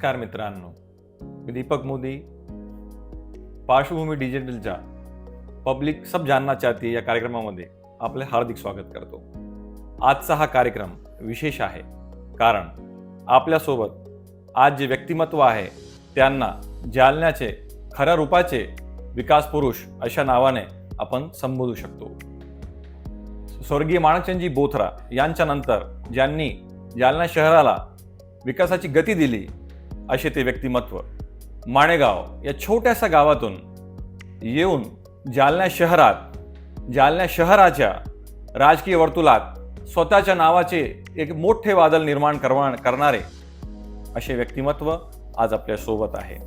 नमस्कार मित्रांनो, मी दीपक मोदी पार्श्वभूमी डिजिटलच्या पब्लिक सब जानना चाहती या कार्यक्रमामध्ये आपले हार्दिक स्वागत करतो। आजचा हा कार्यक्रम विशेष आहे कारण आपल्यासोबत आज जे व्यक्तिमत्व आहे त्यांना जालन्याचे खऱ्या रूपाचे विकास पुरुष अशा नावाने आपण संबोधू शकतो। स्वर्गीय माणकचंदजी बोथरा यांच्यानंतर ज्यांनी जालना शहराला विकासाची गती दिली असे ते व्यक्तिमत्व माणेगाव या छोट्याशा गावातून येऊन जालना शहराच्या राजकीय वर्तुळात स्वतःच्या नावाचे एक मोठे वादळ निर्माण करणारे असे व्यक्तिमत्व आज आपल्या सोबत आहे।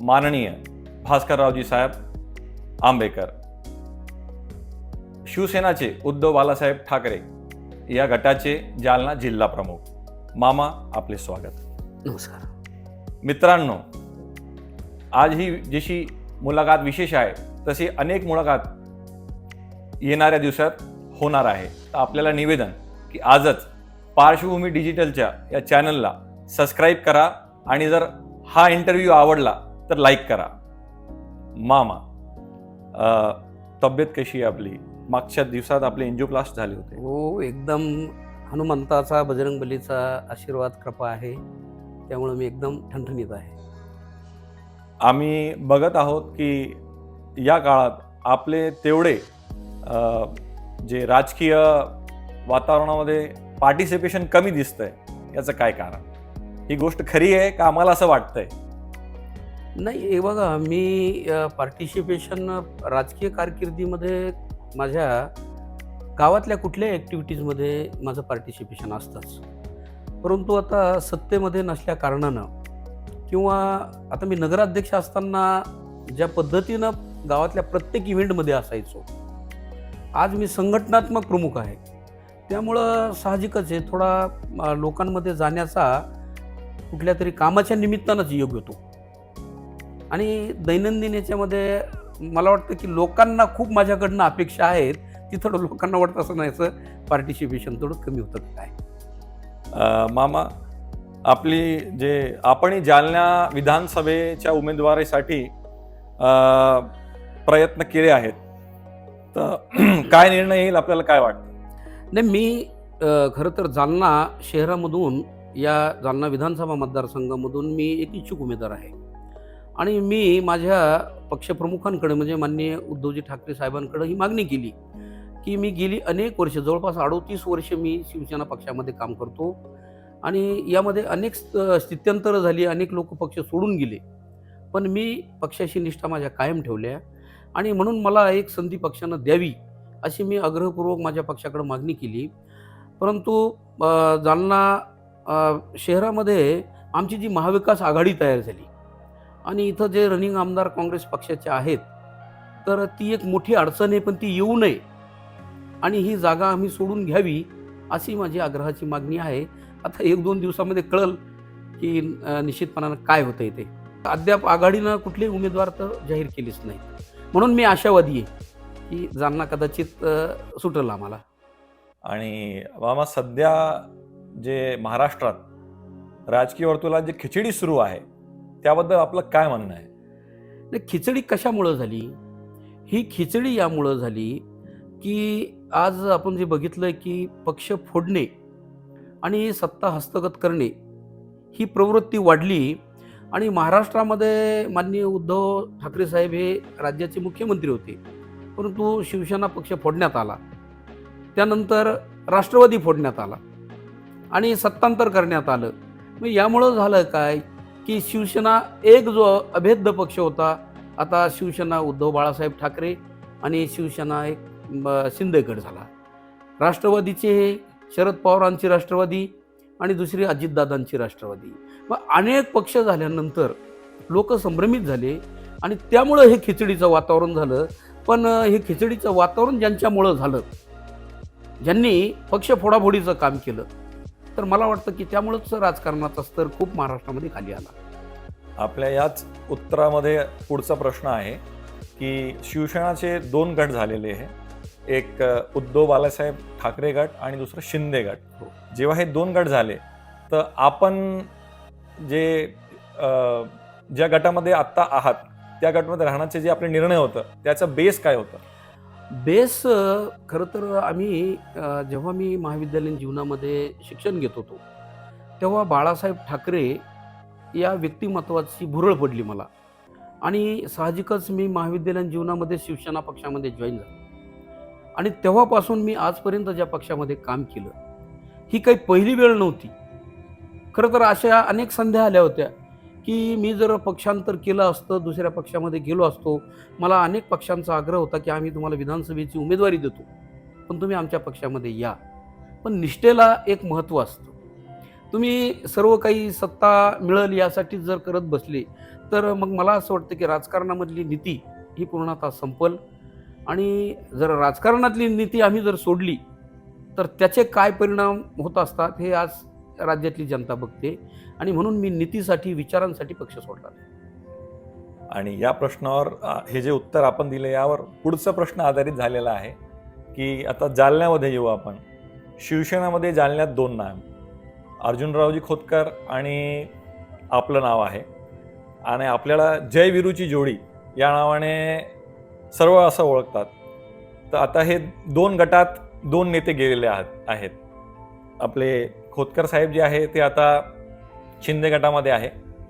माननीय भास्कररावजी साहेब आंबेकर, शिवसेनाचे उद्धव बाळासाहेब ठाकरे या गटाचे जालना जिल्हा प्रमुख। मामा, आपले स्वागत। नमस्कार मित्रांनो, आज ही जशी मुलाखत विशेष आहे तशी अनेक मुलाखत येणाऱ्या दिवसात होणार आहे। तर आपल्याला निवेदन की आजच पार्श्वभूमी डिजिटलच्या या चॅनलला सबस्क्राईब करा आणि जर हा इंटरव्ह्यू आवडला तर लाईक करा। मामा, तब्येत कशी आहे आपली? मागच्या दिवसात आपले एंजिओप्लास्ट झाले होते। हो, एकदम हनुमंताचा बजरंगबलीचा आशीर्वाद कृपा आहे, त्यामुळे मी एकदम ठणठणीत आहे। आम्ही बघत आहोत की या काळात आपले तेवढे जे राजकीय वातावरणामध्ये पार्टिसिपेशन कमी दिसतंय, याचं काय कारण? ही गोष्ट खरी आहे का आम्हाला असं वाटतंय? नाही, हे बघा, मी पार्टिसिपेशन राजकीय कारकिर्दीमध्ये माझ्या गावातल्या कुठल्याही ॲक्टिव्हिटीजमध्ये माझं पार्टिसिपेशन असतंच, परंतु आता सत्तेमध्ये नसल्या कारणानं किंवा आता मी नगराध्यक्ष असताना ज्या पद्धतीनं गावातल्या प्रत्येक इव्हेंटमध्ये असायचो, आज मी संघटनात्मक प्रमुख आहे, त्यामुळं साहजिकच आहे थोडा लोकांमध्ये जाण्याचा कुठल्या तरी कामाच्या निमित्तानंच योग होतो। आणि दैनंदिन याच्यामध्ये मला वाटतं की लोकांना खूप माझ्याकडनं अपेक्षा आहेत, ती थोडं लोकांना वाटतं असं नाहीचं पार्टिसिपेशन थोडं कमी होतं काय। मामा, आपली जे आपण जालना विधानसभेच्या उमेदवारीसाठी प्रयत्न केले आहेत, तर काय निर्णय येईल आपल्याला काय वाटतं? नाही, मी खरं तर जालना शहरामधून या जालना विधानसभा मतदारसंघामधून मी एक इच्छुक उमेदवार आहे आणि मी माझ्या पक्षप्रमुखांकडे म्हणजे माननीय उद्धवजी ठाकरे साहेबांकडे ही मागणी केली की मी गेली अनेक वर्ष, जवळपास 38 वर्ष मी शिवसेना पक्षामध्ये काम करतो आणि यामध्ये अनेक स्थित्यंतरं झाली, अनेक लोक पक्ष सोडून गेले, पण मी पक्षाशी निष्ठा माझ्या कायम ठेवल्या आणि म्हणून मला एक संधी पक्षानं द्यावी अशी मी आग्रहपूर्वक माझ्या पक्षाकडे मागणी केली। परंतु जालना शहरामध्ये आमची जी महाविकास आघाडी तयार झाली आणि इथं जे रनिंग आमदार काँग्रेस पक्षाचे आहेत, तर ती एक मोठी अडचण आहे, पण ती येऊ नये आणि ही जागा आम्ही सोडून घ्यावी अशी माझी आग्रहाची मागणी आहे। आता 1-2 दिवसामध्ये कळल की निश्चितपणानं काय होतंय ते। अद्याप आघाडीनं कुठलेही उमेदवार तर जाहीर केलेच नाही, म्हणून मी आशावादी आहे की जालना कदाचित सुटेल आम्हाला। आणि मामा, सध्या जे महाराष्ट्रात राजकीय वर्तुळात जे खिचडी सुरू आहे त्याबद्दल आपलं काय म्हणणं आहे? नाही, खिचडी कशामुळं झाली? ही खिचडी यामुळं झाली की आज आपण जे बघितलं की पक्ष फोडणे आणि सत्ता हस्तगत करणे ही प्रवृत्ती वाढली आणि महाराष्ट्रामध्ये माननीय उद्धव ठाकरे साहेब हे राज्याचे मुख्यमंत्री होते, परंतु शिवसेना पक्ष फोडण्यात आला, त्यानंतर राष्ट्रवादी फोडण्यात आला आणि सत्तांतर करण्यात आलं। मग यामुळं झालं काय की शिवसेना एक जो अभेद्य पक्ष होता, आता शिवसेना उद्धव बाळासाहेब ठाकरे आणि शिवसेना एक शिंदे गट झाला। राष्ट्रवादीचे शरद पवारांची राष्ट्रवादी आणि दुसरी अजितदादांची राष्ट्रवादी, मग अनेक पक्ष झाल्यानंतर लोक संभ्रमित झाले आणि त्यामुळं हे खिचडीचं वातावरण झालं। पण हे खिचडीचं वातावरण ज्यांच्यामुळं झालं, ज्यांनी पक्ष फोडाफोडीचं काम केलं, तर मला वाटतं की त्यामुळंच राजकारणाचा स्तर खूप महाराष्ट्रामध्ये खाली आला। आपल्या याच उत्तरामध्ये पुढचा प्रश्न आहे की शिवसेनाचे 2 गट झालेले आहे, एक उद्धव बाळासाहेब ठाकरे गट आणि दुसरं शिंदे गट। जेव्हा हे 2 गट झाले तर आपण जे ज्या गटामध्ये आत्ता आहात त्या गटामध्ये राहण्याचे जे आपले निर्णय होतं त्याचा बेस काय होतं? बेस खरं तर आम्ही जेव्हा मी महाविद्यालयीन जीवनामध्ये शिक्षण घेत होतो, तेव्हा बाळासाहेब ठाकरे या व्यक्तिमत्वाची भुरळ पडली मला आणि साहजिकच मी महाविद्यालयीन जीवनामध्ये शिवसेना पक्षामध्ये जॉईन झालो आणि तेव्हापासून मी आजपर्यंत ज्या पक्षामध्ये काम केलं, ही काही पहिली वेळ नव्हती. खरं तर अशा अनेक संध्या आल्या होत्या, की मी जर पक्षांतर केलं असतं, दुसऱ्या पक्षामध्ये गेलो असतो. मला अनेक पक्षांचा आग्रह होता, की आम्ही तुम्हाला विधानसभेची उमेदवारी देतो, पण तुम्ही आमच्या पक्षामध्ये या. पण निष्ठेला एक महत्त्व असतं. तुम्ही सर्व काही सत्ता मिळेल यासाठी जर करत बसले, तर मग मला असं वाटतं, की राजकारणामधली नीती ही पूर्णतः संपेल आणि जर राजकारणातली नीती आम्ही जर सोडली, तर त्याचे काय परिणाम होत असतात हे आज राज्यातली जनता बघते आणि म्हणून मी नीतीसाठी, विचारांसाठी पक्ष सोडला नाही. आणि या प्रश्नावर हे जे उत्तर आपण दिले यावर पुढचा प्रश्न आधारित झालेला आहे की आता जालन्यामध्ये येऊ आपण. शिवसेनामध्ये जालन्यात 2 नाव, अर्जुनरावजी खोतकर आणि आपलं नाव आहे आणि आपल्याला जय विरूची जोडी या नावाने सर्व असं ओळखतात. तर आता हे 2 गटात 2 नेते गेलेले आहेत. आपले खोतकर साहेब जे आहे ते आता शिंदे गटामध्ये आहे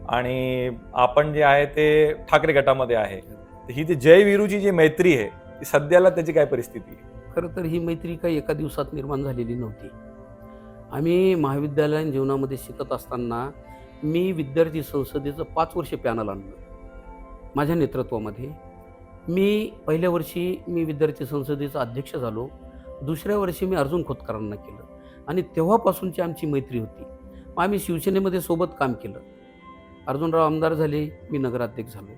आणि आपण जे आहे ते ठाकरे गटामध्ये आहे. ही जी जय विरूची जी मैत्री आहे ती सध्याला त्याची काय परिस्थिती आहे? खरं तर ही मैत्री काही एका दिवसात निर्माण झालेली नव्हती. आम्ही महाविद्यालयीन जीवनामध्ये शिकत असताना मी विद्यार्थी संसदेचं 5 वर्ष पॅनल आणलं माझ्या नेतृत्वामध्ये. मी पहिल्या वर्षी विद्यार्थी संसदेचा अध्यक्ष झालो. दुसऱ्या वर्षी मी अर्जुन खोतकरांना केलं आणि तेव्हापासूनची आमची मैत्री होती. मग आम्ही शिवसेनेमध्ये सोबत काम केलं. अर्जुनराव आमदार झाले, मी नगराध्यक्ष झालो.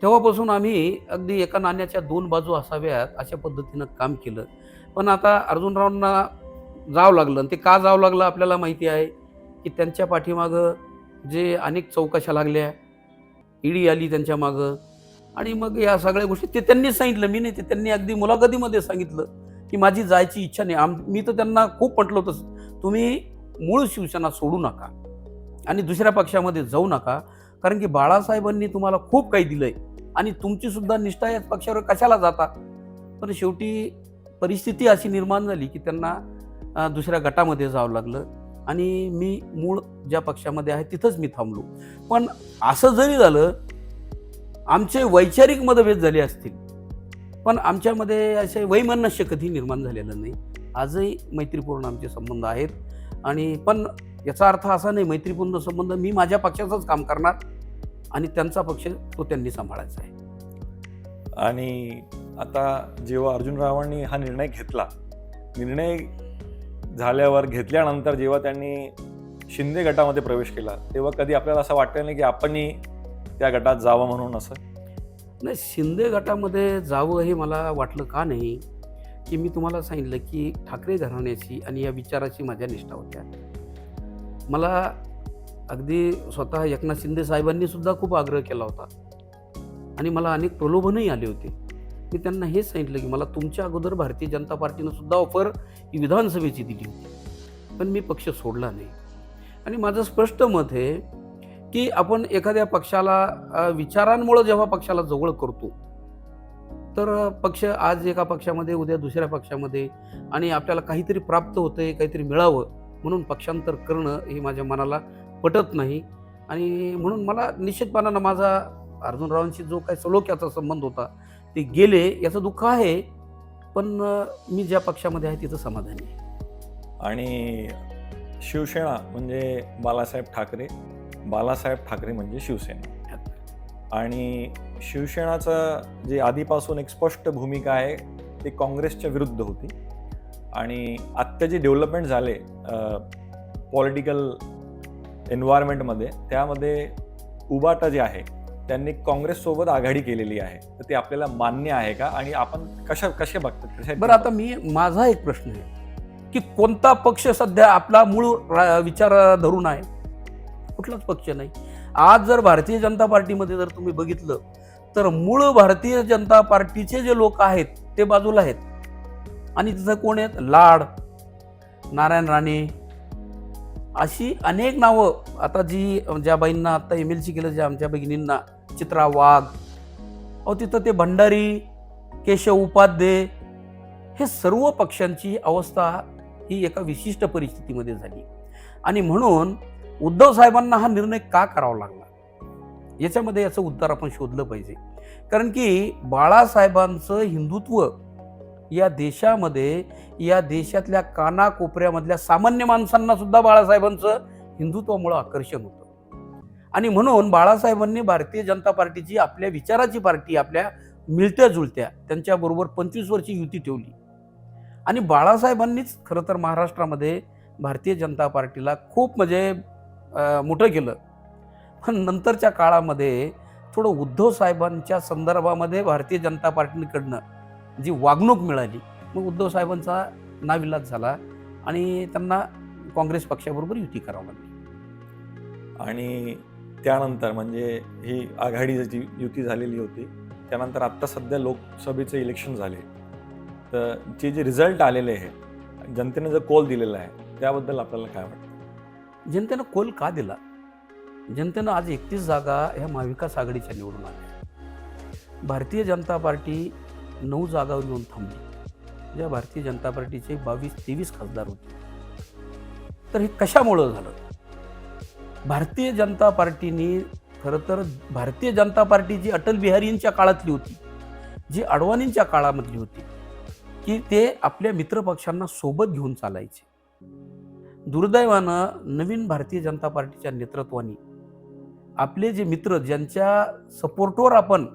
तेव्हापासून आम्ही अगदी एका नाण्याच्या 2 बाजू असाव्यात अशा पद्धतीनं काम केलं. पण आता अर्जुनरावांना जावं लागलं आणि ते का जावं लागलं आपल्याला माहिती आहे, की त्यांच्या पाठीमागं जे अनेक चौकशा लागल्या, ईडी आली त्यांच्या मागं आणि मग या सगळ्या गोष्टी ते त्यांनीच सांगितलं, मी नाही. ते त्यांनी अगदी मुलाखतीमध्ये सांगितलं, की माझी जायची इच्छा नाही. मी तर त्यांना खूप म्हटलं होतं, तुम्ही मूळ शिवसेना सोडू नका आणि दुसऱ्या पक्षामध्ये जाऊ नका, कारण की बाळासाहेबांनी तुम्हाला खूप काही दिलंय आणि तुमची सुद्धा निष्ठा या पक्षावर कशाला जाता. पण शेवटी परिस्थिती अशी निर्माण झाली की त्यांना दुसऱ्या गटामध्ये जावं लागलं आणि मी मूळ ज्या पक्षामध्ये आहे तिथंच मी थांबलो. पण असं जरी झालं, आमचे वैचारिक मतभेद झाले असतील, पण आमच्यामध्ये असे वैमनस्य कधी निर्माण झालेलं नाही. आजही मैत्रीपूर्ण आमचे संबंध आहेत आणि पण याचा अर्थ असा नाही मैत्रीपूर्ण संबंध मी माझ्या पक्षाचंच काम करणार आणि त्यांचा पक्ष तो त्यांनी सांभाळायचा आहे. आणि आता जेव्हा अर्जुनरावांनी हा निर्णय घेतल्यानंतर जेव्हा त्यांनी शिंदे गटामध्ये प्रवेश केला, तेव्हा कधी आपल्याला असं वाटलं नाही की आपणही त्या गटात जावं म्हणून? असं नाही, शिंदे गटामध्ये जावं हे मला वाटलं का नाही, की मी तुम्हाला सांगितलं की ठाकरे घराण्याची आणि या विचाराची माझ्या निष्ठा होत्या. मला अगदी स्वतः एकनाथ शिंदे साहेबांनी सुद्धा खूप आग्रह केला होता आणि मला अनेक प्रलोभनही आले होते. मी त्यांना हेच सांगितलं की मला तुमच्या अगोदर भारतीय जनता पार्टीनं सुद्धा ऑफर ही विधानसभेची दिली होती, पण मी पक्ष सोडला नाही. आणि माझं स्पष्ट मत आहे की आपण एखाद्या पक्षाला विचारांमुळे जेव्हा पक्षाला जवळ करतो, तर पक्ष आज एका पक्षामध्ये, उद्या दुसऱ्या पक्षामध्ये आणि आपल्याला काहीतरी प्राप्त होतंय, काहीतरी मिळावं म्हणून पक्षांतर करणं हे माझ्या मनाला पटत नाही. आणि म्हणून मला निश्चितपणानं माझा अर्जुनरावांशी जो काही सलोख्याचा संबंध होता ते गेले, याचं दुःख आहे, पण मी ज्या पक्षामध्ये आहे तिथं समाधानी आहे. आणि शिवसेना म्हणजे बाळासाहेब ठाकरे म्हणजे शिवसेना. आणि शिवसेनाचं जे आधीपासून एक स्पष्ट भूमिका आहे ते काँग्रेसच्या विरुद्ध होती आणि आत्ता जे डेव्हलपमेंट झाले पॉलिटिकल एन्व्हायरमेंटमध्ये, त्यामध्ये उबाटा जे आहे त्यांनी काँग्रेससोबत आघाडी केलेली आहे. तर ते आपल्याला मान्य आहे का आणि आपण कसे बघतात? बरं, आता माझा एक प्रश्न आहे की कोणता पक्ष सध्या आपला मूळ विचार धरून आहे? कुठलाच पक्ष नाही. आज जर भारतीय जनता पार्टीमध्ये जर तुम्ही बघितलं तर मूळ भारतीय जनता पार्टीचे जे लोक आहेत ते बाजूला आहेत आणि तिथं कोण आहेत? लाड, नारायण राणे अशी अनेक नावं आता ज्या बाईंना आता MLC केलं, ज्या आमच्या भगिनींना, चित्रा वाघ, अहो तिथं ते भंडारी, केशव उपाध्ये, हे सर्व पक्षांची अवस्था ही एका विशिष्ट परिस्थितीमध्ये झाली. आणि म्हणून उद्धव साहेबांना हा निर्णय का करावा लागला, याच्यामध्ये याचं उत्तर आपण शोधलं पाहिजे. कारण की बाळासाहेबांचं हिंदुत्व या देशामध्ये, या देशातल्या कानाकोपऱ्यामधल्या सामान्य माणसांना सुद्धा बाळासाहेबांचं हिंदुत्वामुळं आकर्षण होतं. आणि म्हणून बाळासाहेबांनी भारतीय जनता पार्टीची, आपल्या विचाराची पार्टी, आपल्या मिळत्या जुळत्या त्यांच्याबरोबर 25 वर्षी युती ठेवली. आणि बाळासाहेबांनीच खरं तर महाराष्ट्रामध्ये भारतीय जनता पार्टीला खूप म्हणजे मोठं केलं. पण नंतरच्या काळामध्ये थोडं उद्धव साहेबांच्या संदर्भामध्ये भारतीय जनता पार्टीकडनं जी वागणूक मिळाली, मग उद्धव साहेबांचा नाविलाज झाला आणि त्यांना काँग्रेस पक्षाबरोबर युती करावी लागली. आणि त्यानंतर म्हणजे ही आघाडी जी युती झालेली होती, त्यानंतर आत्ता सध्या लोकसभेचे इलेक्शन झाले, तर जे रिझल्ट आलेले आहे, जनतेने जो कौल दिलेला आहे, त्याबद्दल आपल्याला काय वाटतं? जनतेनं कौल का दिला? जनतेनं आज 31 जागा ह्या महाविकास आघाडीच्या निवडून आल्या. भारतीय जनता पार्टी 9 जागावर येऊन थांबली, ज्या भारतीय जनता पार्टीचे 22-23 खासदार होते. तर हे कशामुळं झालं? भारतीय जनता पार्टीने खरं तर, भारतीय जनता पार्टी जी अटल बिहारींच्या काळातली होती, जी अडवाणींच्या काळामधली होती, की ते आपल्या मित्रपक्षांना सोबत घेऊन चालायचे. दुर्दैवानं नवीन भारतीय जनता पार्टीच्या नेतृत्वाने आपले जे मित्र, ज्यांच्या सपोर्टवर आपण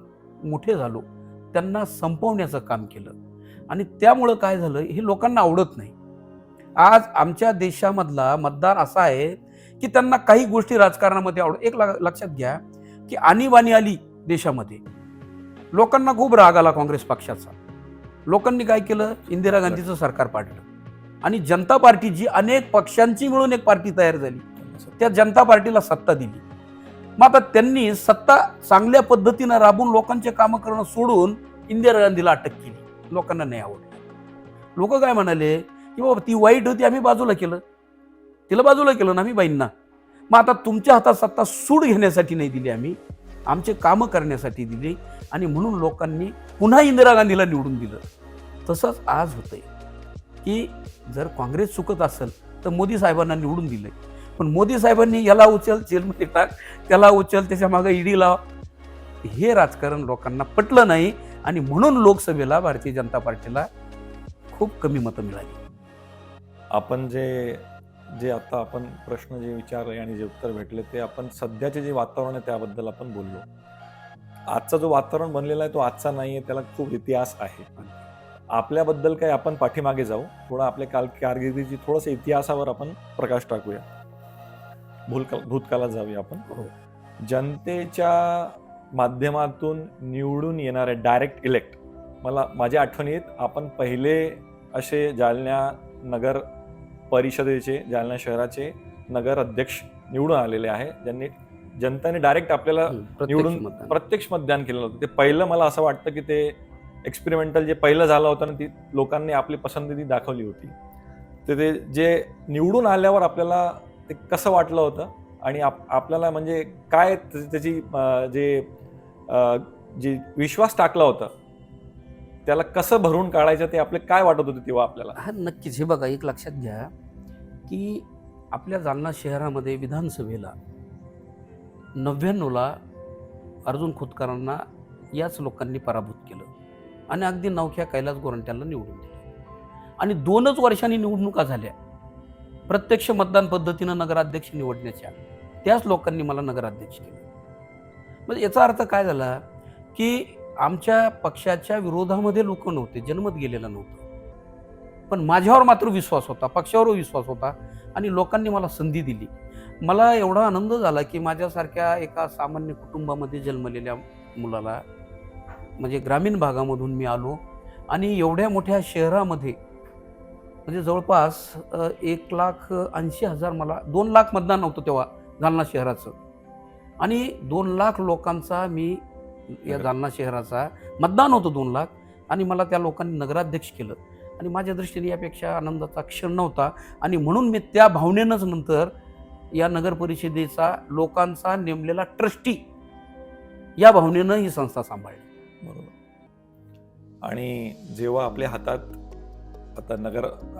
मोठे झालो, त्यांना संपवण्याचं काम केलं. आणि त्यामुळं काय झालं, हे लोकांना आवडत नाही. आज आमच्या देशामधला मतदार असा आहे की त्यांना काही गोष्टी राजकारणामध्ये एक लक्षात घ्या की आणीबाणी आली देशामध्ये, लोकांना खूप राग आला काँग्रेस पक्षाचा. लोकांनी काय केलं, इंदिरा गांधीचं सरकार पाडलं आणि जनता पार्टी, जी अनेक पक्षांची मिळून एक पार्टी तयार झाली, त्या जनता पार्टीला सत्ता दिली. मग आता त्यांनी सत्ता चांगल्या पद्धतीनं राबून लोकांचे कामं करणं सोडून इंदिरा गांधीला अटक केली. लोकांना नाही आवडलं. लोक काय म्हणाले की बाबा ती वाईट होती, आम्ही बाजूला केलं, तिला बाजूला केलं ना आम्ही बाईंना. मग आता तुमच्या हातात सत्ता सूड घेण्यासाठी नाही दिली, आम्ही आमचे कामं करण्यासाठी दिली. आणि म्हणून लोकांनी पुन्हा इंदिरा गांधीला निवडून दिलं. तसंच आज होतंय की जर काँग्रेस चुकत असेल तर मोदी साहेबांना निवडून दिलंय, पण मोदी साहेबांनी याला उचल जेलमध्ये टाक, त्याला उचल, त्याच्या मागे ईडी लाव, हे राजकारण लोकांना पटलं नाही. आणि म्हणून लोकसभेला भारतीय जनता पार्टीला खूप कमी मतं मिळाली. आपण जे आता आपण प्रश्न जे विचारले आणि जे उत्तर भेटले, ते आपण सध्याचे जे वातावरण आहे त्याबद्दल आपण बोललो. आजचा जो वातावरण बनलेला आहे तो आजचा नाही आहे, त्याला खूप इतिहास आहे. आपल्याबद्दल काही आपण पाठीमागे जाऊ, थोडा आपल्या कारकिर्दीची थोडंसं इतिहासावर आपण प्रकाश टाकूया, भूतकाळात जाऊया आपण. जनतेच्या माध्यमातून निवडून येणारे डायरेक्ट इलेक्ट, माझ्या आठवणीत आपण पहिले असे जालना नगर परिषदेचे, जालना शहराचे नगर अध्यक्ष निवडून आलेले आहे, ज्यांनी जनतेने डायरेक्ट आपल्याला निवडून प्रत्यक्ष मतदान केलेलं होतं. ते पहिलं, मला असं वाटतं की ते एक्सपेरिमेंटल जे पहिलं झालं होतं ना, ती लोकांनी आपली पसंती दाखवली होती. तर ते जे निवडून आल्यावर आपल्याला ते कसं वाटलं होतं आणि आपल्याला म्हणजे काय त्याची जे विश्वास टाकला होता त्याला कसं भरून काढायचं, ते आपले काय वाटत होते तेव्हा आपल्याला? हा नक्कीच. हे बघा, एक लक्षात घ्या की आपल्या जालना शहरामध्ये विधानसभेला 99ला अर्जुन खोतकरांना याच लोकांनी पराभूत केलं आणि अगदी नवख्या कैलास गोरंट्याला निवडून दिलं. आणि 2च वर्षांनी निवडणुका झाल्या प्रत्यक्ष मतदान पद्धतीनं नगराध्यक्ष निवडण्याच्या. त्याच लोकांनी मला नगराध्यक्ष केलं. म्हणजे याचा अर्थ काय झाला की आमच्या पक्षाच्या विरोधामध्ये लोक नव्हते, जन्मत गेलेलं नव्हतं, पण माझ्यावर मात्र विश्वास होता, पक्षावर विश्वास होता आणि लोकांनी मला संधी दिली. मला एवढा आनंद झाला की माझ्यासारख्या एका सामान्य कुटुंबामध्ये जन्मलेल्या मुलाला, म्हणजे ग्रामीण भागामधून मी आलो आणि एवढ्या मोठ्या शहरामध्ये, म्हणजे जवळपास 1,80,000, मला 2 लाख मतदान नव्हतं तेव्हा जालना शहराचं, आणि 2 लाख लोकांचा मी या जालना शहराचा मतदान होतं 2 लाख, आणि मला त्या लोकांनी नगराध्यक्ष केलं. आणि माझ्या दृष्टीने यापेक्षा आनंदाचा क्षण नव्हता. आणि म्हणून मी त्या भावनेनंच नंतर या नगर परिषदेचा लोकांचा नेमलेला ट्रस्टी या भावनेनं ही संस्था सांभाळली. बरोबर. आणि जेव्हा आपल्या हातात आता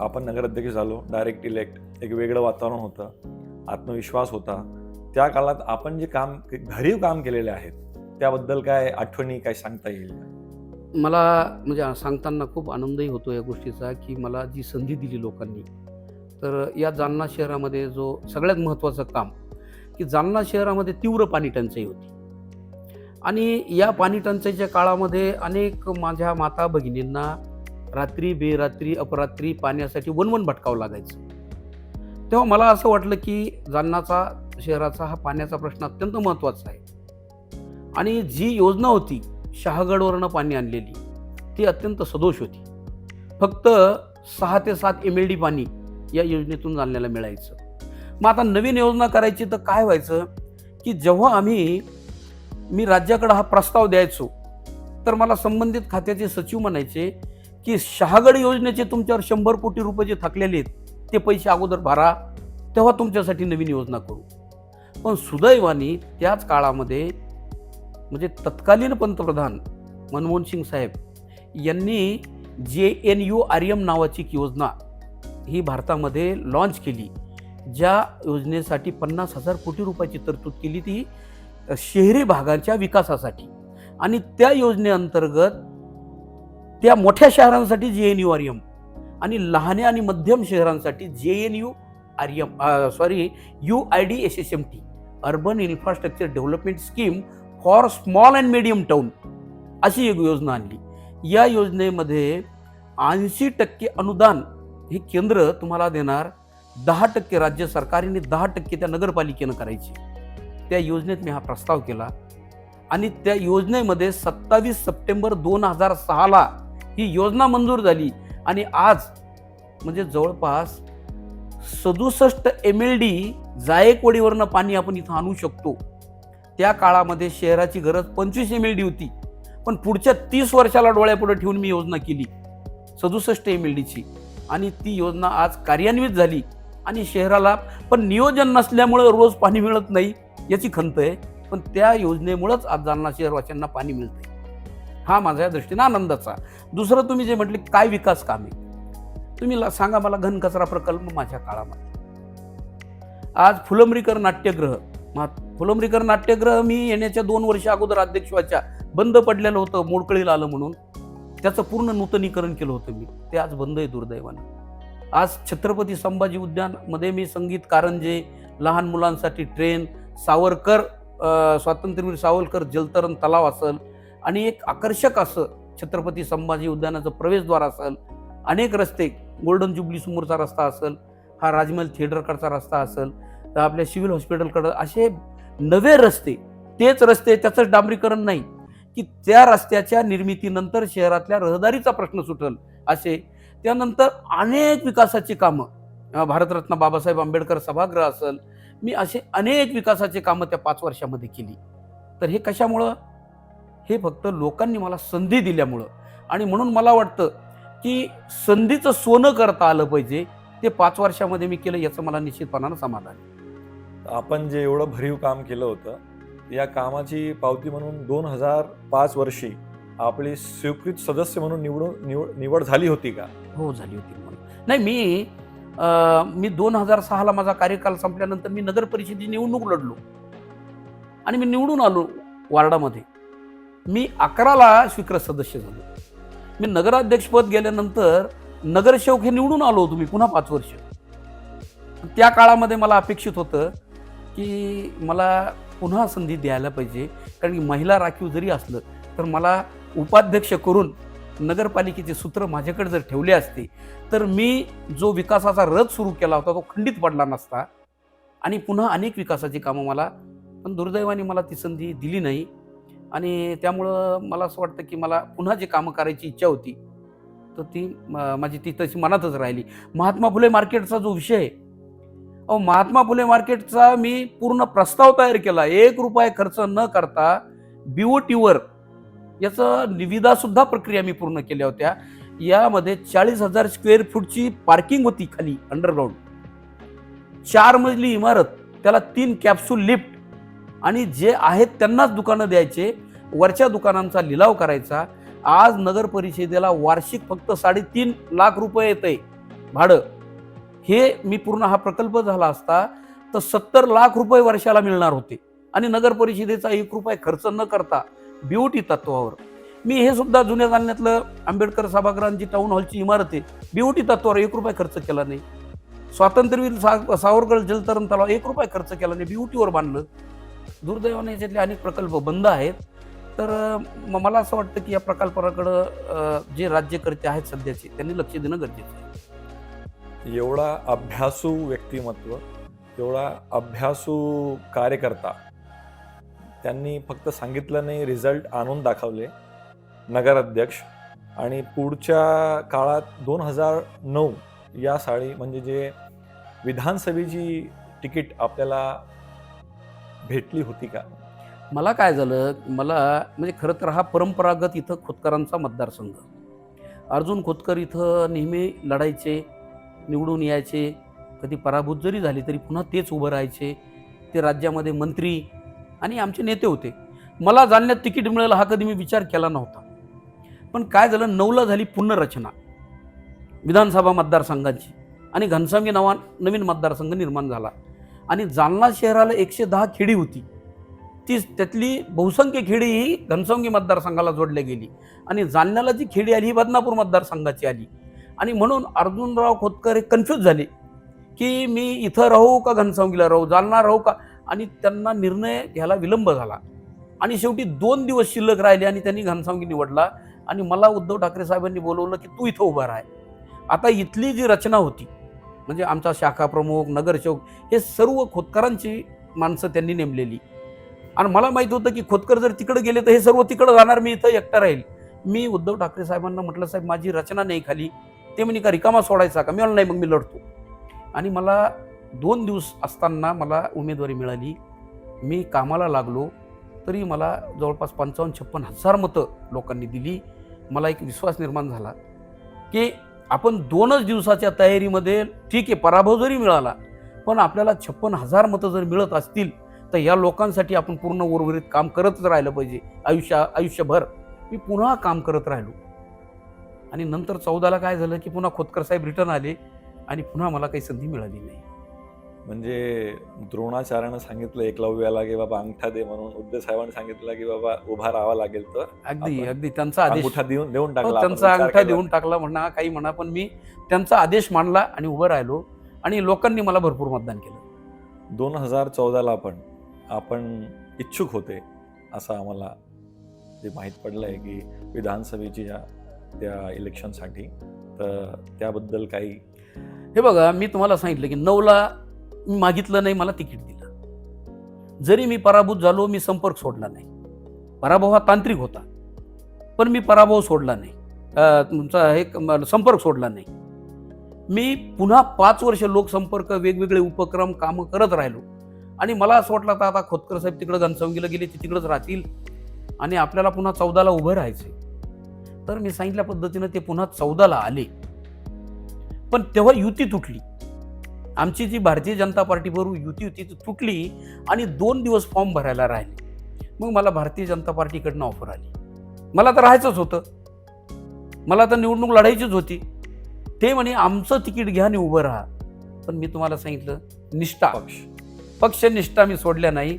आपण नगराध्यक्ष झालो, डायरेक्ट इलेक्ट, एक वेगळं वातावरण होतं, आत्मविश्वास होता. त्या काळात आपण जे भरीव काम केलेले आहेत त्याबद्दल काय आठवणी काय सांगता येईल? मला म्हणजे सांगताना खूप आनंदही होतो या गोष्टीचा की मला जी संधी दिली लोकांनी. तर या जालना शहरामध्ये जो सगळ्यात महत्त्वाचं काम की जालना शहरामध्ये तीव्र पाणी टंचाई होती आणि या पाणी टंचाईच्या काळामध्ये अनेक माझ्या माता भगिनींना रात्री बेरात्री अपरात्री पाण्यासाठी वनवन भटकावं लागायचं. तेव्हा मला असं वाटलं की जालनाचा शहराचा हा पाण्याचा प्रश्न अत्यंत महत्त्वाचा आहे आणि जी योजना होती शहागडवरनं पाणी आणलेली ती अत्यंत सदोष होती. फक्त 6 ते 7 MLD पाणी या योजनेतून जालन्याला मिळायचं. मग आता नवीन योजना करायची तर काय व्हायचं की जेव्हा मी राज्याकडे हा प्रस्ताव द्यायचो तर मला संबंधित खात्याचे सचिव म्हणायचे की शहागड योजनेचे तुमच्यावर 100 कोटी रुपये जे थकलेले आहेत ते पैसे अगोदर भरा, तेव्हा तुमच्यासाठी नवीन योजना करू. पण सुदैवाने त्याच काळामध्ये म्हणजे तत्कालीन पंतप्रधान मनमोहन सिंग साहेब यांनी JNURM नावाची एक योजना ही भारतामध्ये लॉन्च केली. ज्या योजनेसाठी 50,000 कोटी रुपयाची तरतूद केली ती शहरी भागाच्या विकासासाठी आणि त्या योजनेअंतर्गत त्या मोठ्या शहरांसाठी JNURM आणि लहान आणि मध्यम शहरांसाठी UIDSSMT urban infrastructure development scheme for small and medium town अशी एक योजना आणली. या योजनेमध्ये 80% अनुदान हे केंद्र तुम्हाला देणार, 10% राज्य सरकारने 10% त्या नगरपालिकेनं करायची. त्या योजनेत मी हा प्रस्ताव केला आणि त्या योजनेमध्ये 27 सप्टेंबर 2006 ही योजना मंजूर झाली आणि आज म्हणजे जवळपास 67 MLD जायकवाडीवरनं पाणी आपण इथं आणू शकतो. त्या काळामध्ये शहराची गरज 25 MLD होती, पण पुढच्या 30 वर्षाला डोळ्यापुढे ठेवून मी योजना केली 67 MLDची आणि ती योजना आज कार्यान्वित झाली आणि शहराला पण नियोजन नसल्यामुळं रोज पाणी मिळत नाही याची खंत आहे, पण त्या योजनेमुळंच आज जालना शहरवासियांना पाणी मिळतंय. हा माझ्या दृष्टीनं आनंदाचा. दुसरं तुम्ही जे म्हटले काय विकास कामे, तुम्ही सांगा मला घनकचरा प्रकल्प माझ्या काळामध्ये. आज फुलंब्रीकर नाट्यगृह मी येण्याच्या 2 वर्ष अगोदर अध्यक्ष व्हायच्या बंद पडलेलं होतं, मोडकळीला आलं म्हणून त्याचं पूर्ण नूतनीकरण केलं होतं मी. ते आज बंद आहे दुर्दैवानं. आज छत्रपती संभाजी उद्यानमध्ये मी संगीत कारंजे, लहान मुलांसाठी ट्रेन, स्वातंत्र्यवीर सावरकर जलतरण तलाव असेल आणि एक आकर्षक असं छत्रपती संभाजी उद्यानाचं प्रवेशद्वार असेल, अनेक रस्ते, गोल्डन जुबली समोरचा रस्ता असेल, हा राजमहल थिएटरकडचा रस्ता असेल, तर आपल्या सिव्हिल हॉस्पिटलकडं असे नवे रस्ते, तेच रस्ते त्याचं डांबरीकरण नाही की त्या रस्त्याच्या निर्मितीनंतर शहरातल्या रहदारीचा प्रश्न सुटेल असे. त्यानंतर अनेक विकासाची कामं, भारतरत्न बाबासाहेब आंबेडकर सभागृह असेल, मी असे अनेक विकासाची कामं त्या 5 वर्षामध्ये केली. तर हे कशामुळं? हे फक्त लोकांनी मला संधी दिल्यामुळं. आणि म्हणून मला वाटतं की संधीचं सोनं करता आलं पाहिजे. ते 5 वर्षामध्ये मी केलं याचं मला निश्चितपणानं समाधान आहे. आपण जे एवढं भरीव काम केलं होतं या कामाची पावती म्हणून 2005 वर्षी आपली स्वीकृत सदस्य म्हणून निवड झाली होती का? हो, झाली होती. नाही, मी 2006ला माझा कार्यकाल संपल्यानंतर मी नगर परिषदेची निवडणूक लढलो आणि मी निवडून आलो वार्डामध्ये. मी 11ला स्वीकृत सदस्य झालो. मी नगराध्यक्षपद गेल्यानंतर नगरसेवक हे निवडून आलो होतो मी पुन्हा 5 वर्ष. त्या काळामध्ये मला अपेक्षित होतं की मला पुन्हा संधी द्यायला पाहिजे, कारण की महिला राखीव जरी असलं तर मला उपाध्यक्ष करून नगरपालिकेचे सूत्र माझ्याकडे जर ठेवले असते तर मी जो विकासाचा रथ सुरू केला होता तो खंडित पडला नसता आणि पुन्हा अनेक विकासाची कामं मला, पण दुर्दैवाने मला ती संधी दिली नाही. आणि त्यामुळं मला असं वाटतं की मला पुन्हा जे कामं करायची इच्छा होती तर ती माझी ती तशी मनातच राहिली. महात्मा फुले मार्केटचा जो विषय आहे, महात्मा फुले मार्केटचा मी पूर्ण प्रस्ताव तयार केला. 1 रुपया खर्च न करता BOTवर याचं निविदा सुद्धा प्रक्रिया मी पूर्ण केल्या होत्या. यामध्ये 40,000 स्क्वेअर फूटची पार्किंग होती खाली अंडरग्राऊंड, 4 मजली इमारत त्याला 3 कॅप्सूल लिफ्ट आणि जे आहेत त्यांनाच दुकानं द्यायचे, वरच्या दुकानांचा लिलाव करायचा. आज नगर परिषदेला वार्षिक फक्त 3.5 लाख रुपये येतंय भाडं. हे मी पूर्ण हा प्रकल्प झाला असता तर 70 लाख रुपये वर्षाला मिळणार होते आणि नगर परिषदेचा 1 रुपया खर्च न करता बीओटी तत्वावर. मी हे सुद्धा जुन्या जालन्यातलं आंबेडकर सभागृहांची टाऊन हॉलची इमारत आहे, बीओटी तत्वावर 1 रुपया खर्च केला नाही. स्वातंत्र्यवीर सावरकर जलतरण तलाव 1 रुपया खर्च केला नाही, बीओटीवर बांधलं. दुर्दैवाने याच्यातले अनेक प्रकल्प बंद आहेत. तर मला असं वाटतं की या प्रकल्पाकडं जे राज्यकर्ते आहेत सध्याचे त्यांनी लक्ष देणं गरजेचं आहे. एवढा अभ्यासू व्यक्तिमत्व, एवढा अभ्यासू कार्यकर्ता, त्यांनी फक्त सांगितलं नाही, रिझल्ट आणून दाखवले. नगराध्यक्ष आणि पुढच्या काळात 2009 या साली म्हणजे जे विधानसभेची तिकीट आपल्याला भेटली होती का? मला काय झालं, मला म्हणजे खरं तर हा परंपरागत इथं खोतकरांचा मतदारसंघ. अर्जुन खोतकर इथं नेहमी लढायचे, निवडून यायचे, कधी पराभूत जरी झाले तरी पुन्हा तेच उभं राहायचे. ते राज्यामध्ये मंत्री आणि आमचे नेते होते. मला जालन्यात तिकीट मिळेल हा कधी मी विचार केला नव्हता. पण काय झालं, 9ला झाली पुनर्रचना विधानसभा मतदारसंघांची आणि घनसावंगी नवीन मतदारसंघ निर्माण झाला आणि जालना शहराला 110 खेडी होती. त्यातली बहुसंख्य खेडी ही घनसावंगी मतदारसंघाला जोडल्या गेली आणि जालन्याला जी खेडी आली ही बदनापूर मतदारसंघाची आली. आणि म्हणून अर्जुनराव खोतकर हे कन्फ्यूज झाले की मी इथं राहू का घनसावंगीला राहू, जालना राहू का, आणि त्यांना निर्णय घ्यायला विलंब झाला. आणि शेवटी 2 दिवस शिल्लक राहिले आणि त्यांनी घनसावंगी निवडला आणि मला उद्धव ठाकरे साहेबांनी बोलवलं की तू इथं उभा राह. आता इथली जी रचना होती म्हणजे आमचा शाखा प्रमुख, नगरसेवक, हे सर्व खोतकरांची माणसं त्यांनी नेमलेली. आणि मला माहित होतं की खोतकर जर तिकडे गेले तर हे सर्व तिकडे जाणार, मी इथं एकटा राहील. मी उद्धव ठाकरे साहेबांना म्हटलं, साहेब माझी रचना नाही खाली. ते म्हणे का रिकामा सोडायचा का? मी म्हणलं नाही, मग मी लढतो. आणि मला 2 दिवस असताना मला उमेदवारी मिळाली. मी कामाला लागलो तरी मला जवळपास 55-56 हजार मतं लोकांनी दिली. मला एक विश्वास निर्माण झाला की आपण 2च दिवसाच्या तयारीमध्ये, ठीक आहे पराभव जरी मिळाला पण आपल्याला 56,000 मतं जर मिळत असतील तर या लोकांसाठी आपण पूर्ण उर्वरित काम करतच राहिलं पाहिजे आयुष्यभर. मी पुन्हा काम करत राहिलो आणि नंतर 14ला काय झालं की पुन्हा खोतकर साहेब रिटर्न आले आणि पुन्हा मला काही संधी मिळाली नाही. म्हणजे द्रोणाचार्यानं सांगितलं एकलव्याला की बाबा अंगठा दे, म्हणून उद्धव साहेबांनी सांगितलं की बाबा उभा राहावं लागेल. तर अगदी त्यांचा आदेश अंगठा देऊन टाकला, त्यांचा अंगठा देऊन टाकला म्हणा काही म्हणा, पण मी त्यांचा आदेश मानला आणि उभं राहिलो आणि लोकांनी मला भरपूर मतदान केलं. 2014ला आपण इच्छुक होते असं आम्हाला जे माहीत पडलंय की विधानसभेची त्या इलेक्शनसाठी. तर त्याबद्दल काही? हे बघा, मी तुम्हाला सांगितलं की 9ला मी मागितलं नाही, मला तिकीट दिलं. जरी मी पराभूत झालो, मी संपर्क सोडला नाही. पराभव हा तांत्रिक होता पण मी पराभव सोडला नाही, तुमचा हे संपर्क सोडला नाही. मी पुन्हा 5 वर्ष लोकसंपर्क, वेगवेगळे उपक्रम, कामं करत राहिलो आणि मला असं वाटलं आता खोतकर साहेब तिकडे घनसावंगीला गेले, ते तिकडेच राहतील आणि आपल्याला पुन्हा 14ला उभं राहायचे. तर मी सांगितल्या पद्धतीनं ते पुन्हा 14ला आले. पण तेव्हा युती तुटली. आमची जी भारतीय जनता पार्टीबरोबर युती होती ती तुटली आणि 2 दिवस फॉर्म भरायला राहिले. मग मला भारतीय जनता पार्टीकडनं ऑफर आली. मला तर राहायचंच होतं, मला तर निवडणूक लढायचीच होती. ते म्हणे आमचं तिकीट घ्या आणि उभं राहा. पण मी तुम्हाला सांगितलं, निष्ठा, पक्षनिष्ठा मी सोडल्या नाही.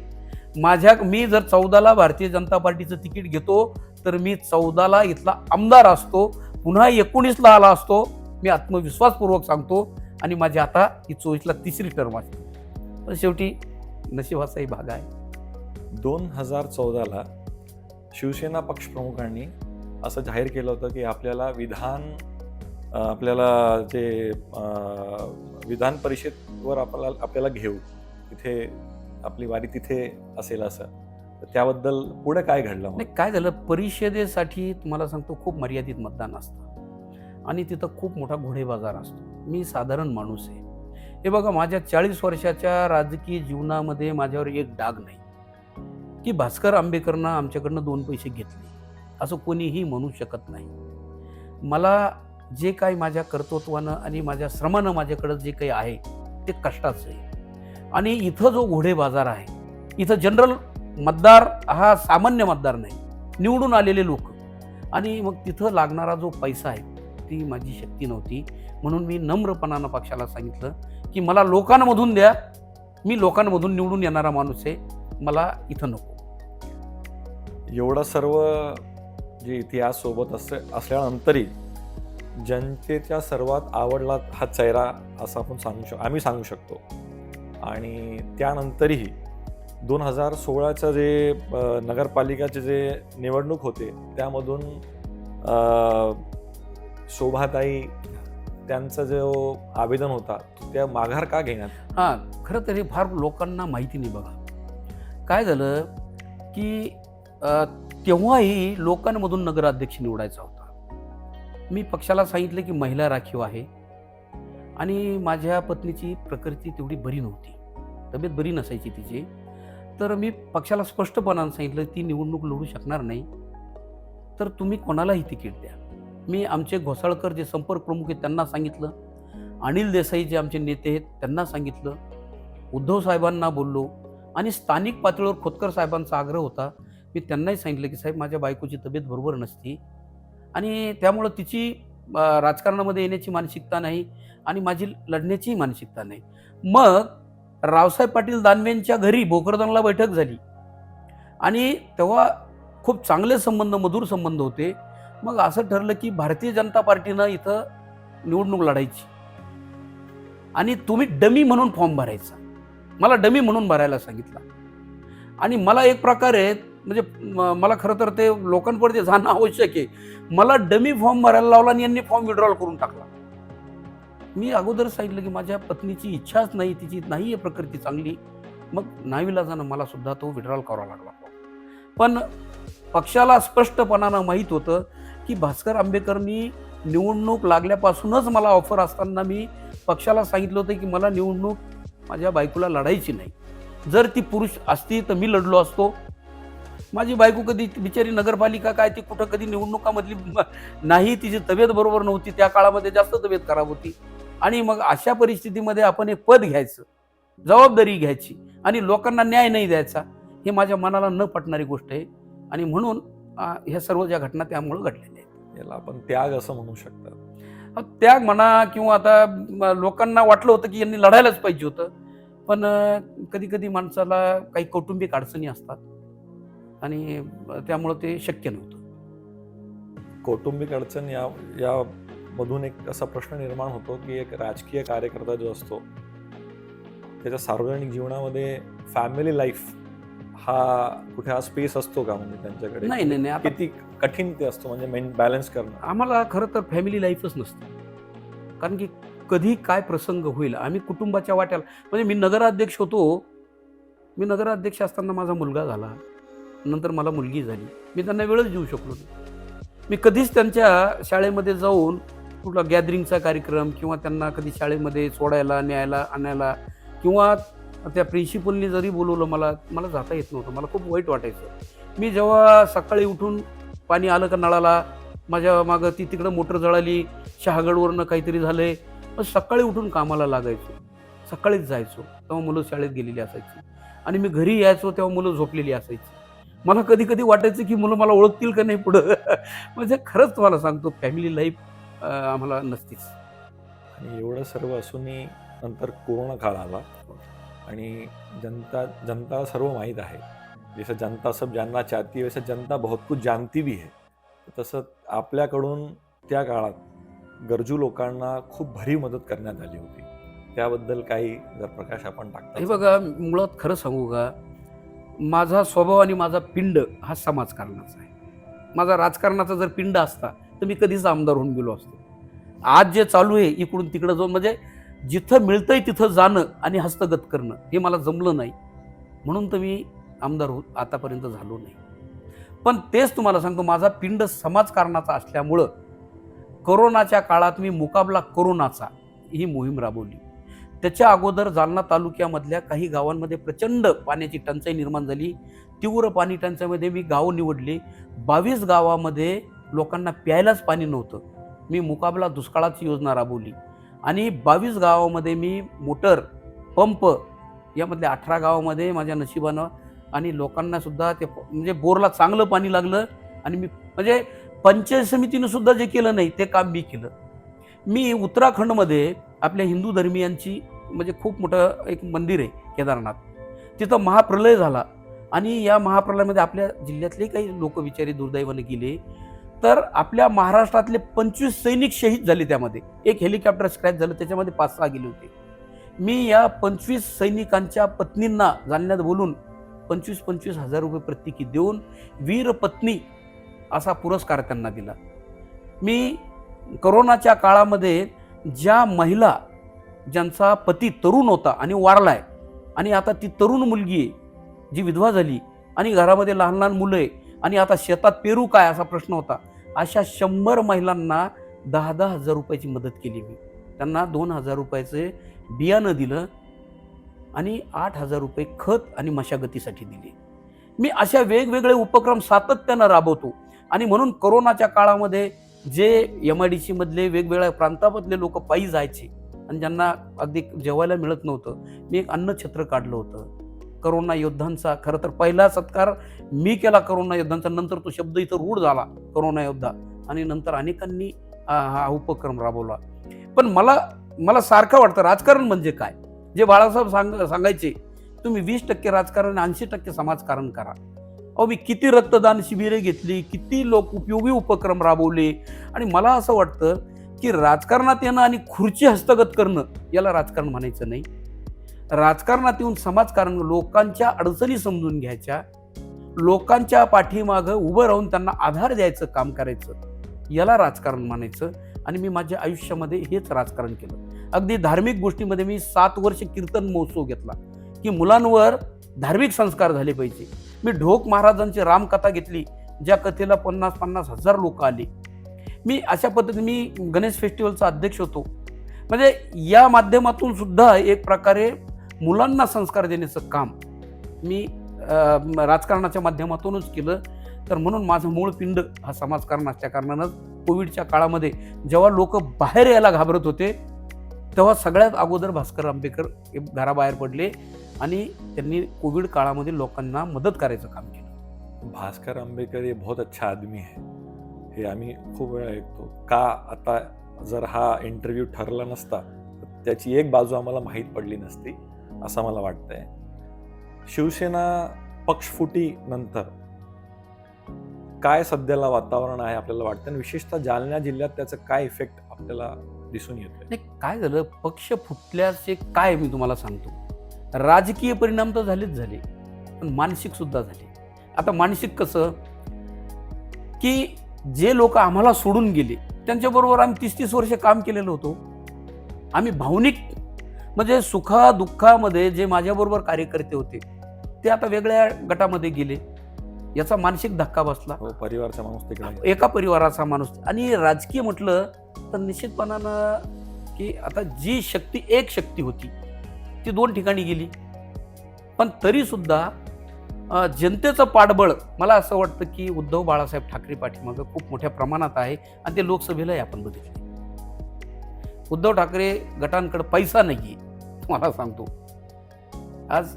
मी जर 14ला भारतीय जनता पार्टीचं तिकीट घेतो तर मी 14ला इथला आमदार असतो, पुन्हा 19ला आला असतो. मी आत्मविश्वासपूर्वक सांगतो आणि माझी आता ही 24ला 3री टर्म असते. पण शेवटी नशिबाचाही भाग आहे. 2014ला शिवसेना पक्षप्रमुखांनी असं जाहीर केलं होतं की आपल्याला विधान परिषदवर आपल्याला घेऊ, तिथे आपली वारी तिथे असेल असं. तर त्याबद्दल पुढे काय घडलं? नाही, काय झालं, परिषदेसाठी तुम्हाला सांगतो खूप मर्यादित मतदान असतं आणि तिथं खूप मोठा घोडे बाजार असतो. मी साधारण माणूस आहे. हे बघा, माझ्या 40 वर्षाच्या राजकीय जीवनामध्ये माझ्यावर एक डाग नाही की भास्कर आंबेकरनं आमच्याकडनं 2 पैसे घेतले, असं कोणीही म्हणू शकत नाही. मला जे काही माझ्या कर्तृत्वानं आणि माझ्या श्रमानं माझ्याकडं जे काही आहे ते कष्टाचं आहे आणि इथं जो घोडे बाजार आहे, इथं जनरल मतदार हा सामान्य मतदार नाही, निवडून आलेले लोक. आणि मग तिथं लागणारा जो पैसा आहे ती माझी शक्ती नव्हती. म्हणून मी नम्रपणानं पक्षाला सांगितलं की मला लोकांमधून द्या, मी लोकांमधून निवडून येणारा माणूस आहे, मला इथं नको. एवढं सर्व जे इतिहास सोबत असल्यानंतरही जनतेच्या सर्वात आवडला हा चेहरा असं आपण आम्ही सांगू शकतो. आणि त्यानंतरही 2016चं जे नगरपालिकाचे जे निवडणूक होते त्यामधून शोभाताई त्यांचा जो आवेदन होता तो त्या माघार का घेण्यात? हां, खरं तर हे फार लोकांना माहिती नाही बघा. काय झालं की तेव्हाही लोकांमधून नगराध्यक्ष निवडायचा होता. मी पक्षाला सांगितलं की महिला राखीव आहे आणि माझ्या पत्नीची प्रकृती तेवढी बरी नव्हती, तब्येत बरी नसायची तिची. तर मी पक्षाला स्पष्टपणानं सांगितलं ती निवडणूक लढू शकणार नाही, तर तुम्ही कोणालाही तिकीट द्या. मी आमचे घोसाळकर जे संपर्क प्रमुख आहेत त्यांना सांगितलं, अनिल देसाई जे आमचे नेते आहेत त्यांना सांगितलं, उद्धव साहेबांना बोललो आणि स्थानिक पातळीवर खोतकर साहेबांचा आग्रह होता. मी त्यांनाही सांगितलं की साहेब माझ्या बायकोची तब्येत बरोबर नसती आणि त्यामुळं तिची राजकारणामध्ये येण्याची मानसिकता नाही आणि माझी लढण्याचीही मानसिकता नाही. मग रावसाहेब पाटील दानवेंच्या घरी भोकरदनला बैठक झाली आणि तेव्हा खूप चांगले संबंध, मधुर संबंध होते. मग असं ठरलं की भारतीय जनता पार्टीनं इथं निवडणूक लढायची आणि तुम्ही डमी म्हणून फॉर्म भरायचा. मला डमी म्हणून भरायला सांगितलं आणि मला एक प्रकारे म्हणजे मला खरं तर ते लोकांपर्यंत जाणं आवश्यक आहे. मला डमी फॉर्म भरायला लावला आणि यांनी फॉर्म विड्रॉल करून टाकला. मी अगोदर सांगितलं की माझ्या पत्नीची इच्छाच नाही, तिची नाही आहे प्रकृती चांगली. मग नाईलाजानं मला सुद्धा तो विड्रॉल करावा लागला. पण पक्षाला स्पष्टपणानं माहीत होतं की भास्कर आंबेकरनी निवडणूक लागल्यापासूनच मला ऑफर असताना मी पक्षाला सांगितलं होतं की मला निवडणूक माझ्या बायकोला लढायची नाही. जर ती पुरुष असती तर मी लढलो असतो. माझी बायको कधी बिचारी नगरपालिका काय ती कुठं कधी निवडणुकामधली नाही, तिची तब्येत बरोबर नव्हती, त्या काळामध्ये जास्त तब्येत खराब होती. आणि मग अशा परिस्थितीमध्ये आपण एक पद घ्यायचं, जबाबदारी घ्यायची आणि लोकांना न्याय नाही द्यायचा, हे माझ्या मनाला न पटणारी गोष्ट आहे. आणि म्हणून ह्या सर्व ज्या घटना त्यामुळे घडलेल्या आहेत. याला आपण त्याग असं म्हणू शकतात. त्याग म्हणा किंवा आता लोकांना वाटलं होतं की यांनी लढायलाच पाहिजे होतं. पण कधी कधी माणसाला काही कौटुंबिक अडचणी असतात आणि त्यामुळं ते शक्य नव्हतं. कौटुंबिक अडचण या मधून एक असा प्रश्न निर्माण होतो की एक राजकीय कार्यकर्ता जो असतो त्याच्या सार्वजनिक जीवनामध्ये फॅमिली लाईफ हा कुठे हा स्पेस असतो का? म्हणजे त्यांच्याकडे नाही नाही नाही, किती कठीण ते असतो म्हणजे बॅलन्स करणं. आम्हाला खरं तर फॅमिली लाईफच नसतं. कारण की कधी काय प्रसंग होईल आम्ही कुटुंबाच्या वाट्याला, म्हणजे मी नगराध्यक्ष होतो. मी नगराध्यक्ष असताना माझा मुलगा झाला, नंतर मला मुलगी झाली. मी त्यांना वेळच देऊ शकलो नाही. मी कधीच त्यांच्या शाळेमध्ये जाऊन कुठला गॅदरिंगचा कार्यक्रम किंवा त्यांना कधी शाळेमध्ये सोडायला, न्यायला, आणायला किंवा त्या प्रिन्सिपलनी जरी बोलवलं मला जाता येत नव्हतं. मला खूप वाईट वाटायचं. मी जेव्हा सकाळी उठून पाणी आलं का नळाला, माझ्या मागं ती तिकडं मोटर जळाली, शहागडवरनं काहीतरी झालंय, मग सकाळी उठून कामाला लागायचो, सकाळीच जायचो. तेव्हा मुलं शाळेत गेलेली असायची आणि मी घरी यायचो तेव्हा मुलं झोपलेली असायची. मला कधी कधी वाटायचं की मुलं मला ओळखतील का नाही पुढं. म्हणजे खरंच तुम्हाला सांगतो फॅमिली लाईफ आम्हाला नसतीच. आणि एवढं सर्व असूनही नंतर कोरोना काळ आला आणि जनता सर्व माहीत आहे. जसं जनता सब जानना चाहती है वैसे जनता बहुत कुछ जानती भी है. तसं आपल्याकडून त्या काळात गरजू लोकांना खूप भरीव मदत करण्यात आली होती. त्याबद्दल काही जर प्रकाश आपण टाकता? हे बघा, मुळात खरं सांगू का, माझा स्वभाव आणि माझा पिंड हा समाजकारणाचा आहे. माझा राजकारणाचा जर पिंड असता तर मी कधीच आमदार होऊन गेलो असतो. आज जे चालू आहे इकडून तिकडं जाऊन म्हणजे जिथं मिळतंय तिथं जाणं आणि हस्तगत करणं हे मला जमलं नाही, म्हणून तर मी आमदार आतापर्यंत झालो नाही. पण तेच तुम्हाला सांगतो, माझा पिंड समाजकारणाचा असल्यामुळं कोरोनाच्या काळात मी मुकाबला कोरोनाचा ही मोहीम राबवली. त्याच्या अगोदर जालना तालुक्यामधल्या काही गावांमध्ये प्रचंड पाण्याची टंचाई निर्माण झाली. तीव्र पाणी टंचाईमध्ये मी गावं निवडली. 22 गावामध्ये लोकांना प्यायलाच पाणी नव्हतं. मी मुकाबला दुष्काळाची योजना राबवली आणि 22 गावामध्ये मी मोटर, पंप यामधल्या 18 गावामध्ये माझ्या नशिबानं आणि लोकांना सुद्धा ते म्हणजे बोरला चांगलं पाणी लागलं. आणि मी म्हणजे पंचायत समितीनं सुद्धा जे केलं नाही ते काम मी केलं. मी उत्तराखंडमध्ये आपल्या हिंदू धर्मियांची म्हणजे खूप मोठं एक मंदिर आहे केदारनाथ. तिथं महाप्रलय झाला आणि या महाप्रलयामध्ये आपल्या जिल्ह्यातले काही लोक बिचारे दुर्दैवाने गेले. तर आपल्या महाराष्ट्रातले 25 सैनिक शहीद झाले. त्यामध्ये एक हेलिकॉप्टर क्रॅश झालं, त्याच्यामध्ये 5-6 गेले होते. मी या 25 सैनिकांच्या पत्नींना जालन्यात बोलून 25,000 रुपये प्रत्येकी देऊन वीर पत्नी असा पुरस्कार त्यांना दिला. मी कोरोनाच्या काळामध्ये ज्या महिला ज्यांचा पती तरुण होता आणि वारलाय आणि आता ती तरुण मुलगी आहे जी विधवा झाली आणि घरामध्ये लहान लहान मुलं आहे आणि आता शेतात पेरू काय असा प्रश्न होता, अशा 100 महिलांना 10,000 रुपयाची मदत केली. मी त्यांना 2,000 रुपयाचे बियाणं दिलं आणि 8,000 रुपये खत आणि मशागतीसाठी दिले. मी अशा वेगवेगळे उपक्रम सातत्यानं राबवतो. आणि म्हणून कोरोनाच्या काळामध्ये जे MIDC मधले वेगवेगळ्या प्रांतामधले लोक पायी जायचे आणि ज्यांना अगदी जेवायला मिळत नव्हतं, मी एक अन्नछत्र काढलं होतं. करोना योद्धांचा खरं तर पहिला सत्कार मी केला करोना योद्धांचा. नंतर तो शब्द इथं रूढ झाला करोना योद्धा आणि नंतर अनेकांनी हा उपक्रम राबवला. पण मला सारखं वाटतं राजकारण म्हणजे काय. जे बाळासाहेब सांगायचे तुम्ही 20% राजकारण 80% समाजकारण करा. अहो मी किती रक्तदान शिबिरे घेतली, किती लोक उपयोगी उपक्रम राबवले. आणि मला असं वाटतं की राजकारणात येणं आणि खुर्ची हस्तगत करणं याला राजकारण म्हणायचं नाही. राजकारणात येऊन समाजकारण, लोकांच्या अडचणी समजून घ्यायच्या, लोकांच्या पाठीमागं उभं राहून त्यांना आधार द्यायचं काम करायचं, याला राजकारण म्हणायचं. आणि मी माझ्या आयुष्यामध्ये हेच राजकारण केलं. अगदी धार्मिक गोष्टीमध्ये मी 7 वर्ष कीर्तन महोत्सव घेतला की मुलांवर धार्मिक संस्कार झाले पाहिजे. मी ढोक महाराजांची रामकथा घेतली, ज्या कथेला 50-50 हजार लोक आले. मी अशा पद्धतीने मी गणेश फेस्टिवलचा अध्यक्ष होतो. म्हणजे या माध्यमातून सुद्धा एक प्रकारे मुलांना संस्कार देण्याचं काम मी राजकारणाच्या माध्यमातूनच केलं. तर म्हणून माझं मूळ पिंड हा समाजकारण असल्या कारणानं कोविडच्या काळामध्ये जेव्हा लोक बाहेर यायला घाबरत होते तेव्हा सगळ्यात अगोदर भास्कर आंबेकर घराबाहेर पडले आणि त्यांनी कोविड काळामध्ये लोकांना मदत करायचं काम केलं. भास्कर आंबेकर ये बहुत अच्छा आदमी है, हे आम्ही खूप वेळा ऐकतो. का आता जर हा इंटरव्ह्यू ठरला नसता तर त्याची एक बाजू आम्हाला माहीत पडली नसती असं मला वाटतंय. शिवसेना पक्षफुटी नंतर काय सध्याला वातावरण आहे आपल्याला वाटतं आणि विशेषतः जालना जिल्ह्यात त्याचं काय इफेक्ट आपल्याला दिसून येतोय? नाही, काय झालं, पक्ष फुटल्याचे काय मी तुम्हाला सांगतो. राजकीय परिणाम तर झाले पण मानसिक सुद्धा झाले. आता मानसिक कसं की जे लोक आम्हाला सोडून गेले त्यांच्याबरोबर आम्ही 30-30 वर्ष काम केलेलं होतो. आम्ही भावनिक म्हणजे सुखादुःखामध्ये जे माझ्याबरोबर कार्यकर्ते होते ते आता वेगळ्या गटामध्ये गेले. याचा मानसिक धक्का बसला. परिवाराचा माणूस तिकडे, एका परिवाराचा माणूस. आणि राजकीय म्हटलं तर निश्चितपणानं की आता जी शक्ती, एक शक्ती होती ती 2 ठिकाणी गेली. पण तरी सुद्धा जनतेचं पाठबळ मला असं वाटतं की उद्धव बाळासाहेब ठाकरे पाठीमागं खूप मोठ्या प्रमाणात आहे आणि ते लोकसभेलाही आपण बघितले. उद्धव ठाकरे गटांकडे पैसा नाहीये मला सांगतो. आज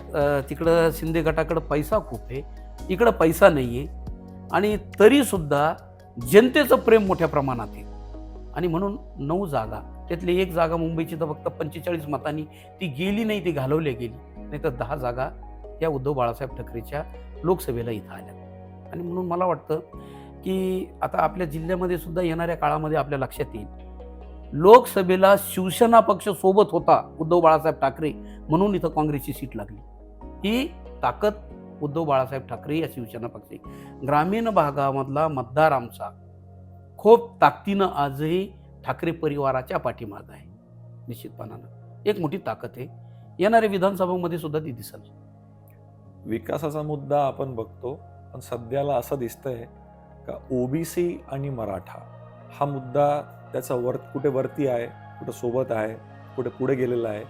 तिकडं शिंदे गटाकडे पैसा खूप आहे, इकडं पैसा नाहीये आणि तरी सुद्धा जनतेचं प्रेम मोठ्या प्रमाणात आहे. आणि म्हणून 9 जागा त्यातली 1 जागा मुंबईची तर फक्त 45 मतांनी ती गेली नाही, ती घालवल्या गेली. नाही तर 10 जागा या उद्धव बाळासाहेब ठाकरेच्या लोकसभेला इथं आल्या. आणि म्हणून मला वाटतं की आता आपल्या जिल्ह्यामध्ये सुद्धा येणाऱ्या काळामध्ये आपल्या लक्षात येईल, लोकसभेला शिवसेना पक्ष सोबत होता उद्धव बाळासाहेब ठाकरे म्हणून इथं काँग्रेसची सीट लागली. ही ताकद उद्धव बाळासाहेब ठाकरे या शिवसेना पक्ष. ग्रामीण भागामधला मतदार आमचा खूप ताकदीनं आजही ठाकरे परिवाराच्या पाठीमागं आहे. निश्चितपणानं एक मोठी ताकद आहे. येणाऱ्या विधानसभामध्ये सुद्धा ती दिसेल. विकासाचा मुद्दा आपण बघतो पण सध्याला असं दिसतंय का OBC आणि मराठा हा मुद्दा त्याचा कुठे वरती आहे, कुठे सोबत आहे, कुठे पुढे गेलेला आहे.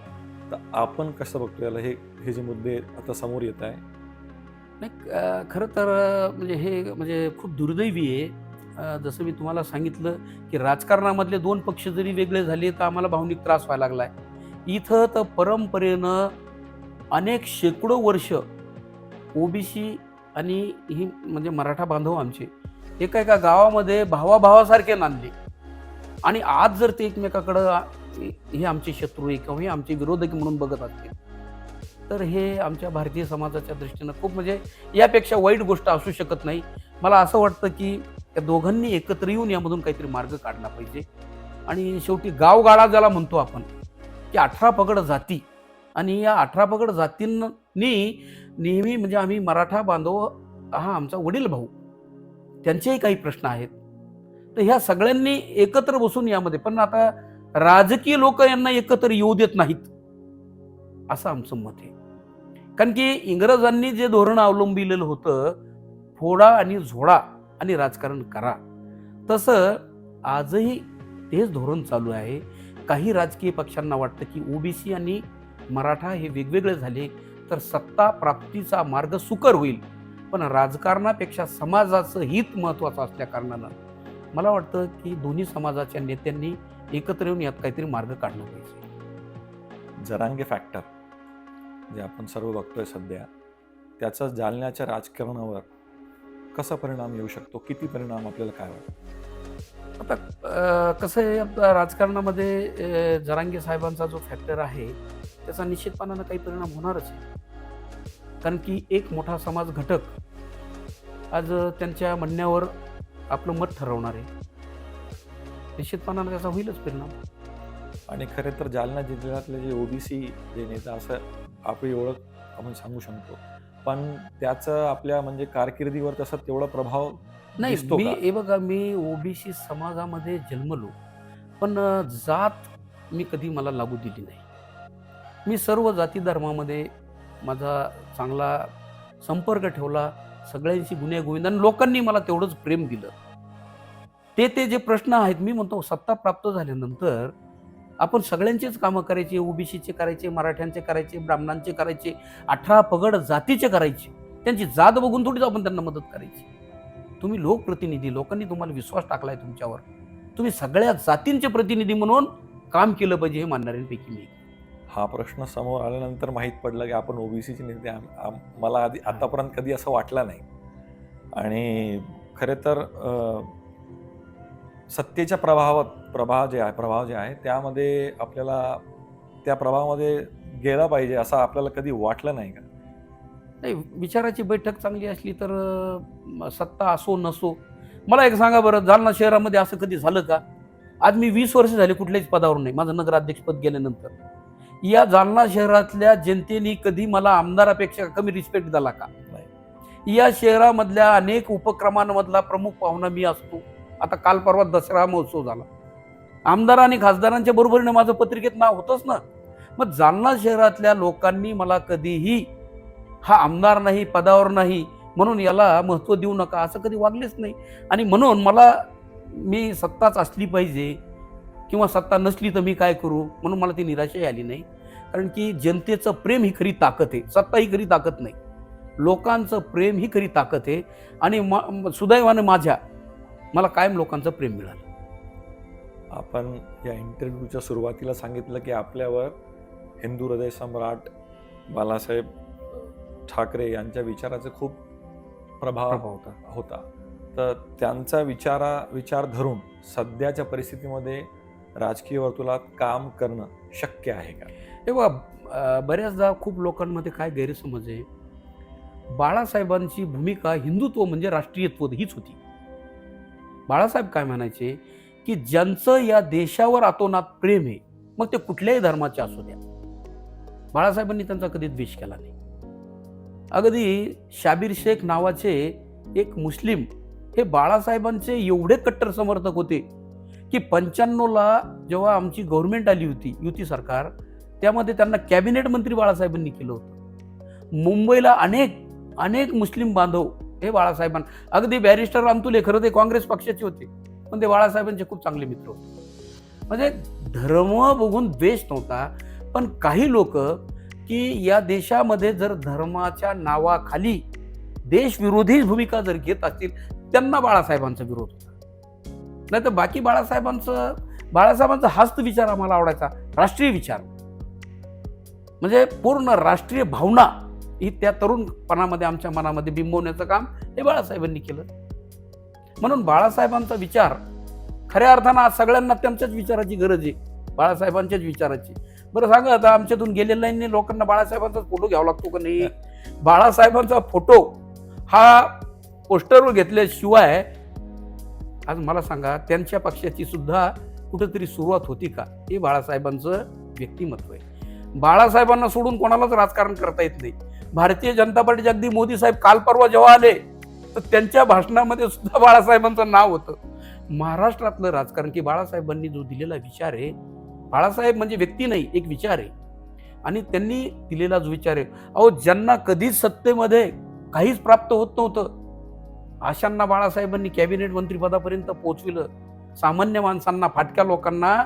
तर आपण कसं बघतो याला, हे जे मुद्दे आता समोर येत आहे? नाही, खरं तर म्हणजे खूप दुर्दैवी आहे. जसं मी तुम्हाला सांगितलं की राजकारणामधले 2 पक्ष जरी वेगळे झाले तर आम्हाला भावनिक त्रास व्हायला लागलाय. इथं तर परंपरेनं अनेक शेकडो वर्ष ओबीसी आणि ही म्हणजे मराठा बांधव आमचे एका एका गावामध्ये भावाभावासारखे नांदले आणि आज जर ते एकमेकाकडं हे आमचे शत्रू आहे किंवा हे आमचे विरोधक म्हणून बघत असतील तर हे आमच्या भारतीय समाजाच्या दृष्टीनं खूप म्हणजे यापेक्षा वाईट गोष्ट असू शकत नाही. मला असं वाटतं की त्या दोघांनी एकत्र येऊन यामधून काहीतरी मार्ग काढला पाहिजे आणि शेवटी गावगाडा ज्याला म्हणतो आपण की 18 पगड जाती आणि या 18 पगड जातींनी नेहमी म्हणजे आम्ही मराठा बांधव हा आमचा वडील भाऊ त्यांचेही काही प्रश्न आहेत तर ह्या सगळ्यांनी एकत्र बसून यामध्ये पण आता राजकीय लोक यांना एकत्र येऊ देत नाहीत असं आमचं मत आहे. कारण की इंग्रजांनी जे धोरण अवलंबिलेलं होतं फोडा आणि झोडा आणि राजकारण करा तसं आजही तेच धोरण चालू आहे. काही राजकीय पक्षांना वाटतं की ओबीसी आणि मराठा हे वेगवेगळे झाले तर सत्ता प्राप्तीचा मार्ग सुकर होईल पण राजकारणापेक्षा समाजाचं हित महत्वाचं असल्या कारणानं मला वाटतं की दोन्ही समाजाच्या नेत्यांनी एकत्र येऊन यात काहीतरी मार्ग काढला पाहिजे. जरांगे फॅक्टर जे आपण सर्व बघतोय सध्या त्याचा जालन्याच्या राजकारणावर कसा परिणाम येऊ शकतो, किती परिणाम आपल्याला काय वाटतं? आता कसं आहे आपल्या राजकारणामध्ये जरांगे साहेबांचा जो फॅक्टर आहे त्याचा निश्चितपणानं काही परिणाम होणारच आहे. कारण की एक मोठा समाज घटक आज त्यांच्या म्हणण्यावर आपलं मत ठरवणार आहे. निश्चितपणानं त्याचा होईलच परिणाम. आणि खरे तर जालना जिल्ह्यातले जे ओबीसी जे नेता असं आपली ओळख आपण सांगू शकतो पण त्याचं आपल्या म्हणजे कारकिर्दीवर तसा तेवढा प्रभाव नाही. दिसतो मी का? हे बघा मी ओबीसी समाजामध्ये जन्मलो पण जात मी कधी मला लागू दिली नाही. मी सर्व जाती धर्मामध्ये माझा चांगला संपर्क ठेवला सगळ्यांशी गुण्यागोविंदाने लोकांनी मला तेवढंच प्रेम दिलं. ते जे प्रश्न आहेत मी म्हणतो सत्ता प्राप्त झाल्यानंतर आपण सगळ्यांचेच कामं करायचे ओबीसीचे करायचे मराठ्यांचे करायचे ब्राह्मणांचे करायचे 18 पगड जातीचे करायचे. त्यांची जात बघून थोडीच आपण त्यांना मदत करायची. तुम्ही लोकप्रतिनिधी लोकांनी तुम्हाला विश्वास टाकलाय तुमच्यावर तुम्ही सगळ्या जातींचे प्रतिनिधी म्हणून काम केलं पाहिजे हे मानणाऱ्यांपैकी मी. हा प्रश्न समोर आल्यानंतर माहीत पडलं की आपण ओबीसीचे नेते मला आधी आतापर्यंत कधी असं वाटलं नाही. आणि खरे तर सत्तेच्या प्रभाव जे आहे त्यामध्ये आपल्याला त्या प्रभावामध्ये गेला पाहिजे असं आपल्याला कधी वाटलं नाही का? नाही विचाराची बैठक चांगली असली तर सत्ता असो नसो. मला एक सांगा बरं जालना शहरामध्ये असं कधी झालं का? आज मी 20 वर्ष झाले कुठल्याच पदावर नाही. माझं नगराध्यक्षपद गेल्यानंतर या जालना शहरातल्या जनतेने कधी मला आमदारापेक्षा कमी रिस्पेक्ट दिला का? नाही. या शहरामधल्या अनेक उपक्रमांमधला प्रमुख पाहुणा मी असतो. आता काल परवा दसरा महोत्सव झाला. आमदार आणि खासदारांच्या बरोबरीने माझं पत्रिकेत नाव होतंच ना. मग जालना शहरातल्या लोकांनी मला कधीही हा आमदार नाही पदावर नाही म्हणून याला महत्त्व देऊ नका असं कधी वागलेच नाही. आणि म्हणून मी सत्ताच असली पाहिजे किंवा सत्ता नसली तर मी काय करू म्हणून मला ती निराशाही आली नाही. कारण की जनतेचं प्रेम ही खरी ताकद आहे. सत्ता ही खरी ताकद नाही. लोकांचं प्रेम ही खरी ताकद आहे. आणि सुदैवाने मला कायम लोकांचं प्रेम मिळालं. आपण या इंटरव्ह्यूच्या सुरुवातीला सांगितलं की आपल्यावर हिंदू हृदय सम्राट बाळासाहेब ठाकरे यांच्या विचाराचा खूप प्रभाव होता. तर त्यांचा विचार धरून सध्याच्या परिस्थितीमध्ये राजकीय वर्तुळात काम करणं शक्य आहे का? हे बघा बऱ्याचदा खूप लोकांमध्ये काय गैरसमज आहे. बाळासाहेबांची भूमिका हिंदुत्व म्हणजे राष्ट्रीयत्व हीच होती. बाळासाहेब काय म्हणायचे की ज्यांचं या देशावर अतोनात प्रेम आहे मग ते कुठल्याही धर्माचे असू द्या. बाळासाहेबांनी त्यांचा कधी द्वेष केला नाही. अगदी शाबीर शेख नावाचे एक मुस्लिम हे बाळासाहेबांचे एवढे कट्टर समर्थक होते की 95ला जेव्हा आमची गव्हर्नमेंट आली होती युती सरकार त्यामध्ये त्यांना कॅबिनेट मंत्री बाळासाहेबांनी केलं होतं. मुंबईला अनेक मुस्लिम बांधव हे बाळासाहेबांना अगदी बॅरिस्टर रामतुले खरं ते काँग्रेस पक्षाचे होते पण ते बाळासाहेबांचे खूप चांगले मित्र होते. म्हणजे धर्म बघून द्वेष नव्हता. पण काही लोक की या देशामध्ये जर धर्माच्या नावाखाली देशविरोधी भूमिका जर घेत असतील त्यांना बाळासाहेबांचा विरोध होता. नाही तर बाकी बाळासाहेबांचा हाच विचार आम्हाला आवडायचा राष्ट्रीय विचार. म्हणजे पूर्ण राष्ट्रीय भावना ही त्या तरुणपणामध्ये आमच्या मनामध्ये बिंबवण्याचं काम हे बाळासाहेबांनी केलं. म्हणून बाळासाहेबांचा विचार खऱ्या अर्थानं आज सगळ्यांना त्यांच्याच विचाराची गरज आहे, बाळासाहेबांच्याच विचाराची. बरं सांगा आता, आमच्यातून गेलेल्या लोकांना बाळासाहेबांचा फोटो घ्यावा लागतो का नाही? बाळासाहेबांचा फोटो हा पोस्टरवर घेतल्याशिवाय आज मला सांगा त्यांच्या पक्षाची सुद्धा कुठेतरी सुरुवात होती का? हे बाळासाहेबांचं व्यक्तिमत्व आहे. बाळासाहेबांना सोडून कोणालाच राजकारण करता येत नाही. भारतीय जनता पार्टीचे अगदी मोदी साहेब काल परवा जेव्हा आले तर त्यांच्या भाषणामध्ये सुद्धा बाळासाहेबांचं नाव होतं. महाराष्ट्रातलं राजकारण की बाळासाहेबांनी जो दिलेला विचार आहे, बाळासाहेब म्हणजे व्यक्ती नाही, एक विचार आहे. आणि त्यांनी दिलेला जो विचार आहे, अहो ज्यांना कधीच सत्तेमध्ये काहीच प्राप्त होत नव्हतं अशांना बाळासाहेबांनी कॅबिनेट मंत्रिपदापर्यंत पोहोचविलं. सामान्य माणसांना, फाटक्या लोकांना,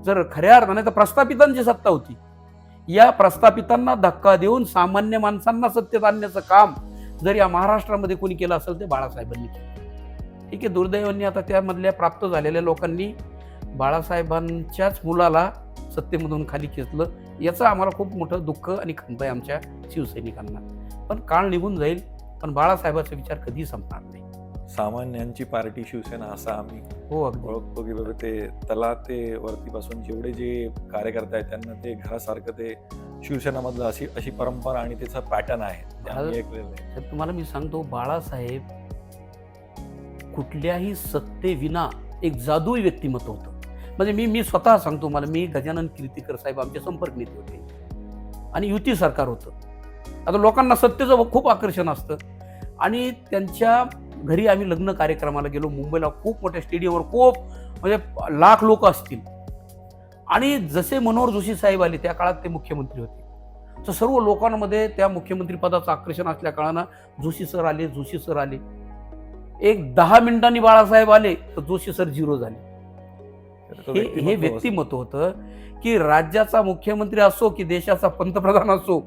जर खऱ्या अर्थाने तर प्रस्थापितांची सत्ता होती, या प्रस्थापितांना धक्का देऊन सामान्य माणसांना सत्तेत आणण्याचं काम जर या महाराष्ट्रामध्ये कोणी केलं असेल ते बाळासाहेबांनी केलं. ठीक आहे, दुर्दैवाने आता त्यामधल्या प्राप्त झालेल्या लोकांनी बाळासाहेबांच्याच मुलाला सत्तेमधून खाली खेचलं. याचं आम्हाला खूप मोठं दुःख आणि खंत आहे आमच्या शिवसैनिकांना. पण काळ निघून जाईल, पण बाळासाहेबांचा विचार कधी संपणार नाही. सामान्यांची पार्टी शिवसेना असं आम्ही हो, अगदी ओळखतो की बाबा ते तला ते वरतीपासून जेवढे जे कार्यकर्ते आहेत त्यांना ते घरासारखं ते शिवसेनामधलं अशी परंपरा आणि त्याचा पॅटर्न आहे ते आम्ही ऐकलेलं आहे. तर तुम्हाला मी सांगतो, बाळासाहेब कुठल्याही सत्तेविना एक जादुई व्यक्तिमत्व होतं. म्हणजे मी स्वतः सांगतो, मी गजानन कीर्तीकर साहेब आमचे संपर्क नेते होते आणि युती सरकार होतं. आता लोकांना सत्तेचं खूप आकर्षण असतं आणि त्यांच्या घरी आम्ही लग्न कार्यक्रमाला गेलो. मुंबईला खूप मोठ्या स्टेडियमवर खूप म्हणजे लाख लोक असतील. आणि जसे मनोहर जोशी साहेब आले, त्या काळात ते मुख्यमंत्री होते, तर सर्व लोकांमध्ये त्या मुख्यमंत्री पदाचं आकर्षण असल्या कारणानं जोशी सर आले. एक 10 मिनिटांनी बाळासाहेब आले तर जोशी सर 0 झाले. हे व्यक्तिमत्व होतं की राज्याचा मुख्यमंत्री असो की देशाचा पंतप्रधान असो,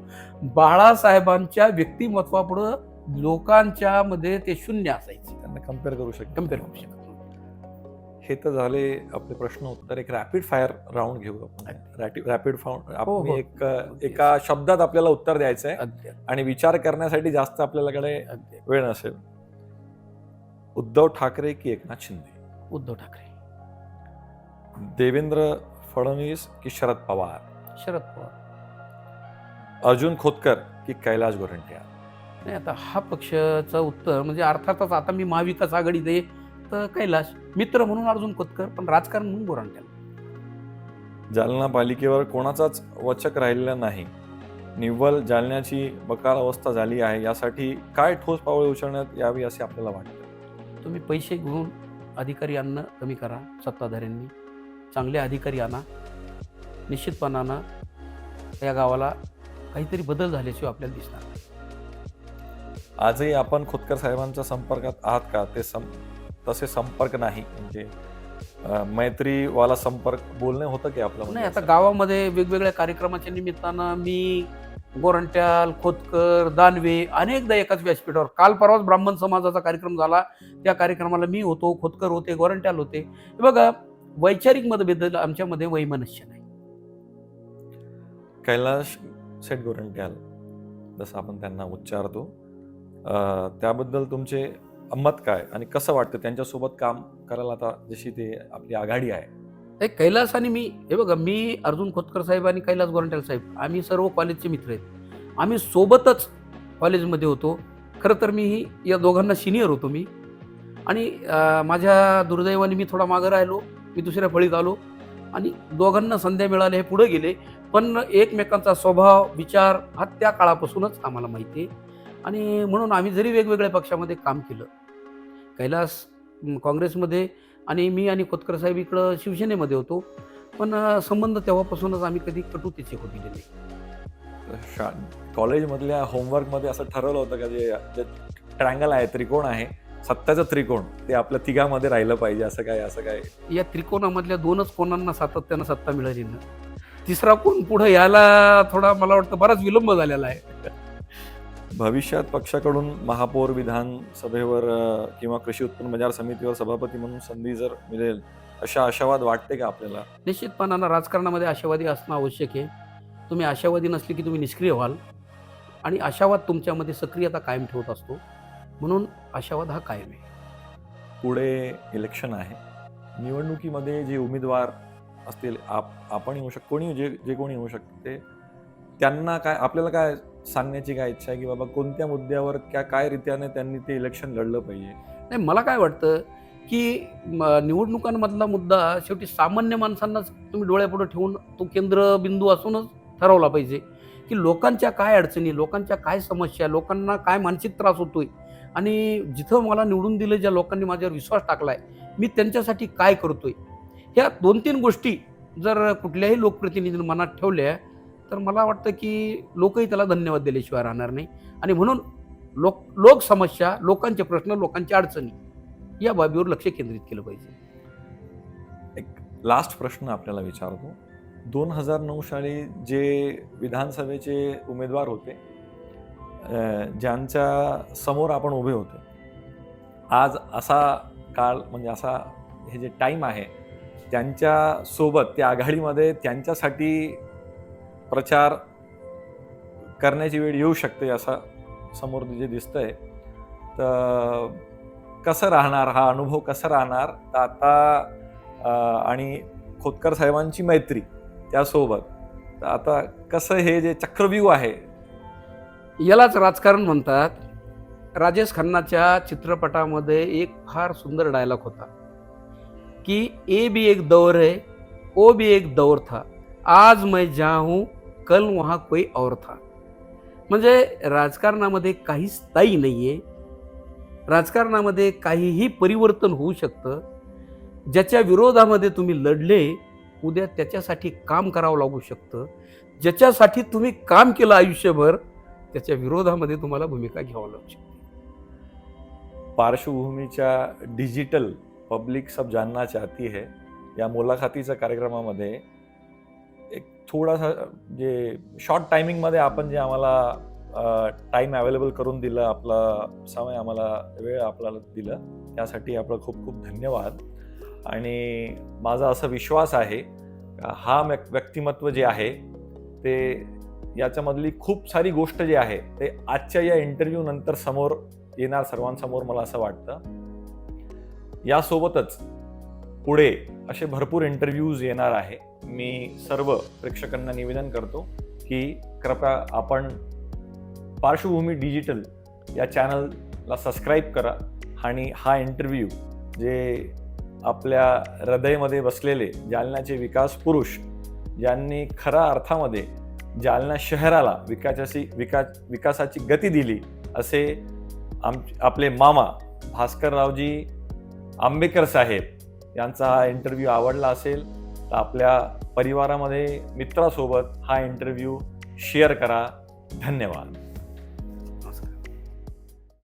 बाळासाहेबांच्या व्यक्तिमत्वापुढं लोकांच्या मध्ये ते शून्य असायचे, त्यांना कम्पेअर करू शकतो. नव्हते. हे तर झाले आपले प्रश्न उत्तर. एक रॅपिड फायर राऊंड घेऊ आपण. रॅपिड फायर एका शब्दात आपल्याला उत्तर द्यायचं आहे आणि विचार करण्यासाठी जास्त आपल्याकडे वेळ नसेल. उद्धव ठाकरे की एकनाथ शिंदे? उद्धव ठाकरे. देवेंद्र फडणवीस की शरद पवार? शरद पवार. अर्जुन खोतकर की कैलाश गोरंट्याल? नाही, आता हा पक्षाचं उत्तर म्हणजे अर्थातच आता मी महाविकास आघाडीत आहे तर कैलाश, मित्र म्हणून अर्जुन खोतकर, पण राजकारण म्हणून गोरंट्याल. जालना पालिकेवर कोणाचाच वचक राहिलेला नाही, निव्वळ जालन्याची बकाल अवस्था झाली आहे, यासाठी काय ठोस पावले उचलण्यात यावी असे आपल्याला वाटतं? तुम्ही पैसे घेऊन अधिकारी आणणं कमी करा. सत्ताधाऱ्यांनी चांगले अधिकारी आणा. निश्चितपणानं या गावाला काहीतरी बदल झाल्याशिवाय आपल्याला दिसणार नाही. आजही आपण खोतकर साहेबांच्या संपर्कात आहात का? तसे संपर्क नाही, म्हणजे मैत्रीवाला संपर्क बोलणे होतं की आपलं? नाही, आता गावामध्ये वेगवेगळ्या कार्यक्रमाच्या निमित्तानं मी गोरंट्याल, खोतकर, दानवे अनेकदा एकाच व्यासपीठावर, काल परवाच ब्राह्मण समाजाचा कार्यक्रम झाला, त्या कार्यक्रमाला मी होतो, खोतकर होते, गोरंट्याल होते. हे बघा, वैचारिक मतभेद आमच्यामध्ये वैमनस्य नाही. कैलाश सेठ गोरंट्याल जसं आपण त्यांना उच्चारतो, त्याबद्दल तुमचे मत काय आणि कसं वाटतं त्यांच्यासोबत काम करायला? आता जशी ते आपली आघाडी आहे, कैलास आणि मी, हे बघा, मी अर्जुन खोतकर साहेब आणि कैलास गोरंट्याल साहेब आम्ही सर्व कॉलेजचे मित्र आहेत. आम्ही सोबतच कॉलेजमध्ये होतो. खरं तर मी या दोघांना सिनियर होतो मी. आणि माझ्या दुर्दैवाने मी थोडा मागं राहिलो, मी दुसऱ्या फळीत आलो आणि दोघांना संध्या मिळाले, हे पुढे गेले. पण एकमेकांचा स्वभाव, विचार हा त्या काळापासूनच आम्हाला माहिती आहे. आणि म्हणून आम्ही जरी वेगवेगळ्या पक्षामध्ये काम केलं, कैलास काँग्रेसमध्ये आणि मी आणि खोतकर साहेब इकडं शिवसेनेमध्ये होतो, पण संबंध तेव्हापासूनच आम्ही कधी कटुतीचे होत गेले नाही. कॉलेजमधल्या होमवर्कमध्ये असं ठरवलं होतं का जे ट्रँगल आहे, त्रिकोण आहे, सत्याचं त्रिकोण, ते आपल्या तिघामध्ये राहिलं पाहिजे, असं काय? या त्रिकोणामधल्या 2च कोणांना सातत्यानं सत्ता मिळाली ना, तिसरा कोण पुढे यायला थोडा मला वाटतं बराच विलंब झालेला आहे. भविष्यात पक्षाकडून महापौर, विधानसभेवर किंवा कृषी उत्पन्न बाजार समितीवर सभापती म्हणून संधी जर मिळेल, अशा आशावाद वाटते का आपल्याला? निश्चितपणानं राजकारणामध्ये आशावादी असणं आवश्यक आहे. तुम्ही आशावादी नसले की तुम्ही निष्क्रिय व्हाल आणि आशावाद तुमच्यामध्ये सक्रियता कायम ठेवत असतो. म्हणून आशावाद हा कायम आहे. पुढे इलेक्शन आहे. निवडणुकीमध्ये जे उमेदवार असतील, आपण येऊ शकतो, कोणी जे कोणी येऊ शकते, त्यांना काय, आपल्याला काय सांगण्याची काय इच्छा आहे की बाबा कोणत्या मुद्द्यावर काय रीत्याने त्यांनी ते इलेक्शन लढलं पाहिजे? नाही, मला काय वाटतं की निवडणुकांमधला मुद्दा शेवटी सामान्य माणसांनाच तुम्ही डोळ्यापुढे ठेवून तो केंद्रबिंदू असूनच ठरवला पाहिजे की लोकांच्या काय अडचणी, लोकांच्या काय समस्या, लोकांना काय मानसिक त्रास होतोय आणि जिथं मला निवडून दिलं, ज्या लोकांनी माझ्यावर विश्वास टाकलाय, मी त्यांच्यासाठी काय करतोय. ह्या 2-3 गोष्टी जर कुठल्याही लोकप्रतिनिधींनी मनात ठेवल्या तर मला वाटतं की लोकही त्याला धन्यवाद दिल्याशिवाय राहणार नाही. आणि म्हणून लोक समस्या, लोकांचे प्रश्न, लोकांच्या अडचणी या बाबीवर लक्ष केंद्रित केलं पाहिजे. एक लास्ट प्रश्न आपल्याला विचारतो. 2009 साली जे विधानसभेचे उमेदवार होते, ज्यांच्या समोर आपण उभे होते, आज असा काळ, म्हणजे असा हे जे टाईम आहे, त्यांच्या सोबत त्या आघाडीमध्ये त्यांच्यासाठी प्रचार करण्याची वेळ येऊ शकते असं समोर जे दिसतंय. तर कसं राहणार हा अनुभव, कसा राहणार? तर आता आणि खोतकर साहेबांची मैत्री त्यासोबत, तर आता कसं हे जे चक्रव्यूह आहे, यालाच राजकारण म्हणतात. राजेश खन्नाच्या चित्रपटामध्ये एक फार सुंदर डायलॉग होता की ए भी एक दौर है, ओ भी एक दौर था, आज मैं जहाँ हूँ कल वहाँ कोई और था. म्हणजे राजकारणामध्ये काही स्थायी नाहीये. राजकारणामध्ये काहीही परिवर्तन होऊ शकतं. ज्याच्या विरोधामध्ये तुम्ही लढले, उद्या त्याच्यासाठी काम करावं लागू शकतं. ज्याच्यासाठी तुम्ही काम केलं आयुष्यभर, त्याच्या विरोधामध्ये तुम्हाला भूमिका घ्यावी लागू शकते. पार्श्वभूमीच्या डिजिटल पब्लिक सब जानना चाहती है या मुलाखतीच्या कार्यक्रमामध्ये एक थोडासा जे शॉर्ट टायमिंगमध्ये आपण जे आम्हाला टाईम अवेलेबल करून दिलं, आपला समय आम्हाला, वेळ आपल्याला दिलं, त्यासाठी आपलं खूप खूप धन्यवाद. आणि माझा असा विश्वास आहे हा व्यक्तिमत्व जे आहे ते, याच्यामधली खूप सारी गोष्ट जी आहे ते आजच्या या इंटरव्ह्यू नंतर समोर येणार सर्वांसमोर, मला असं वाटतं. यासोबतच पुढे असे भरपूर इंटरव्ह्यूज येणार आहे. मी सर्व प्रेक्षकांना निवेदन करतो की कृपया आपण पार्श्वभूमी डिजिटल या चॅनलला सबस्क्राईब करा आणि हा इंटरव्ह्यू जे आपल्या हृदयामध्ये बसलेले जालन्याचे विकास पुरुष, ज्यांनी खऱ्या अर्थामध्ये जालना शहराला विकासाची गती दिली, असे आपले मामा भास्कररावजी आंबेकर साहेब यांचा हा इंटरव्ह्यू आवडला असेल तर आपल्या परिवारामध्ये, मित्रासोबत हा इंटरव्ह्यू शेअर करा. धन्यवाद.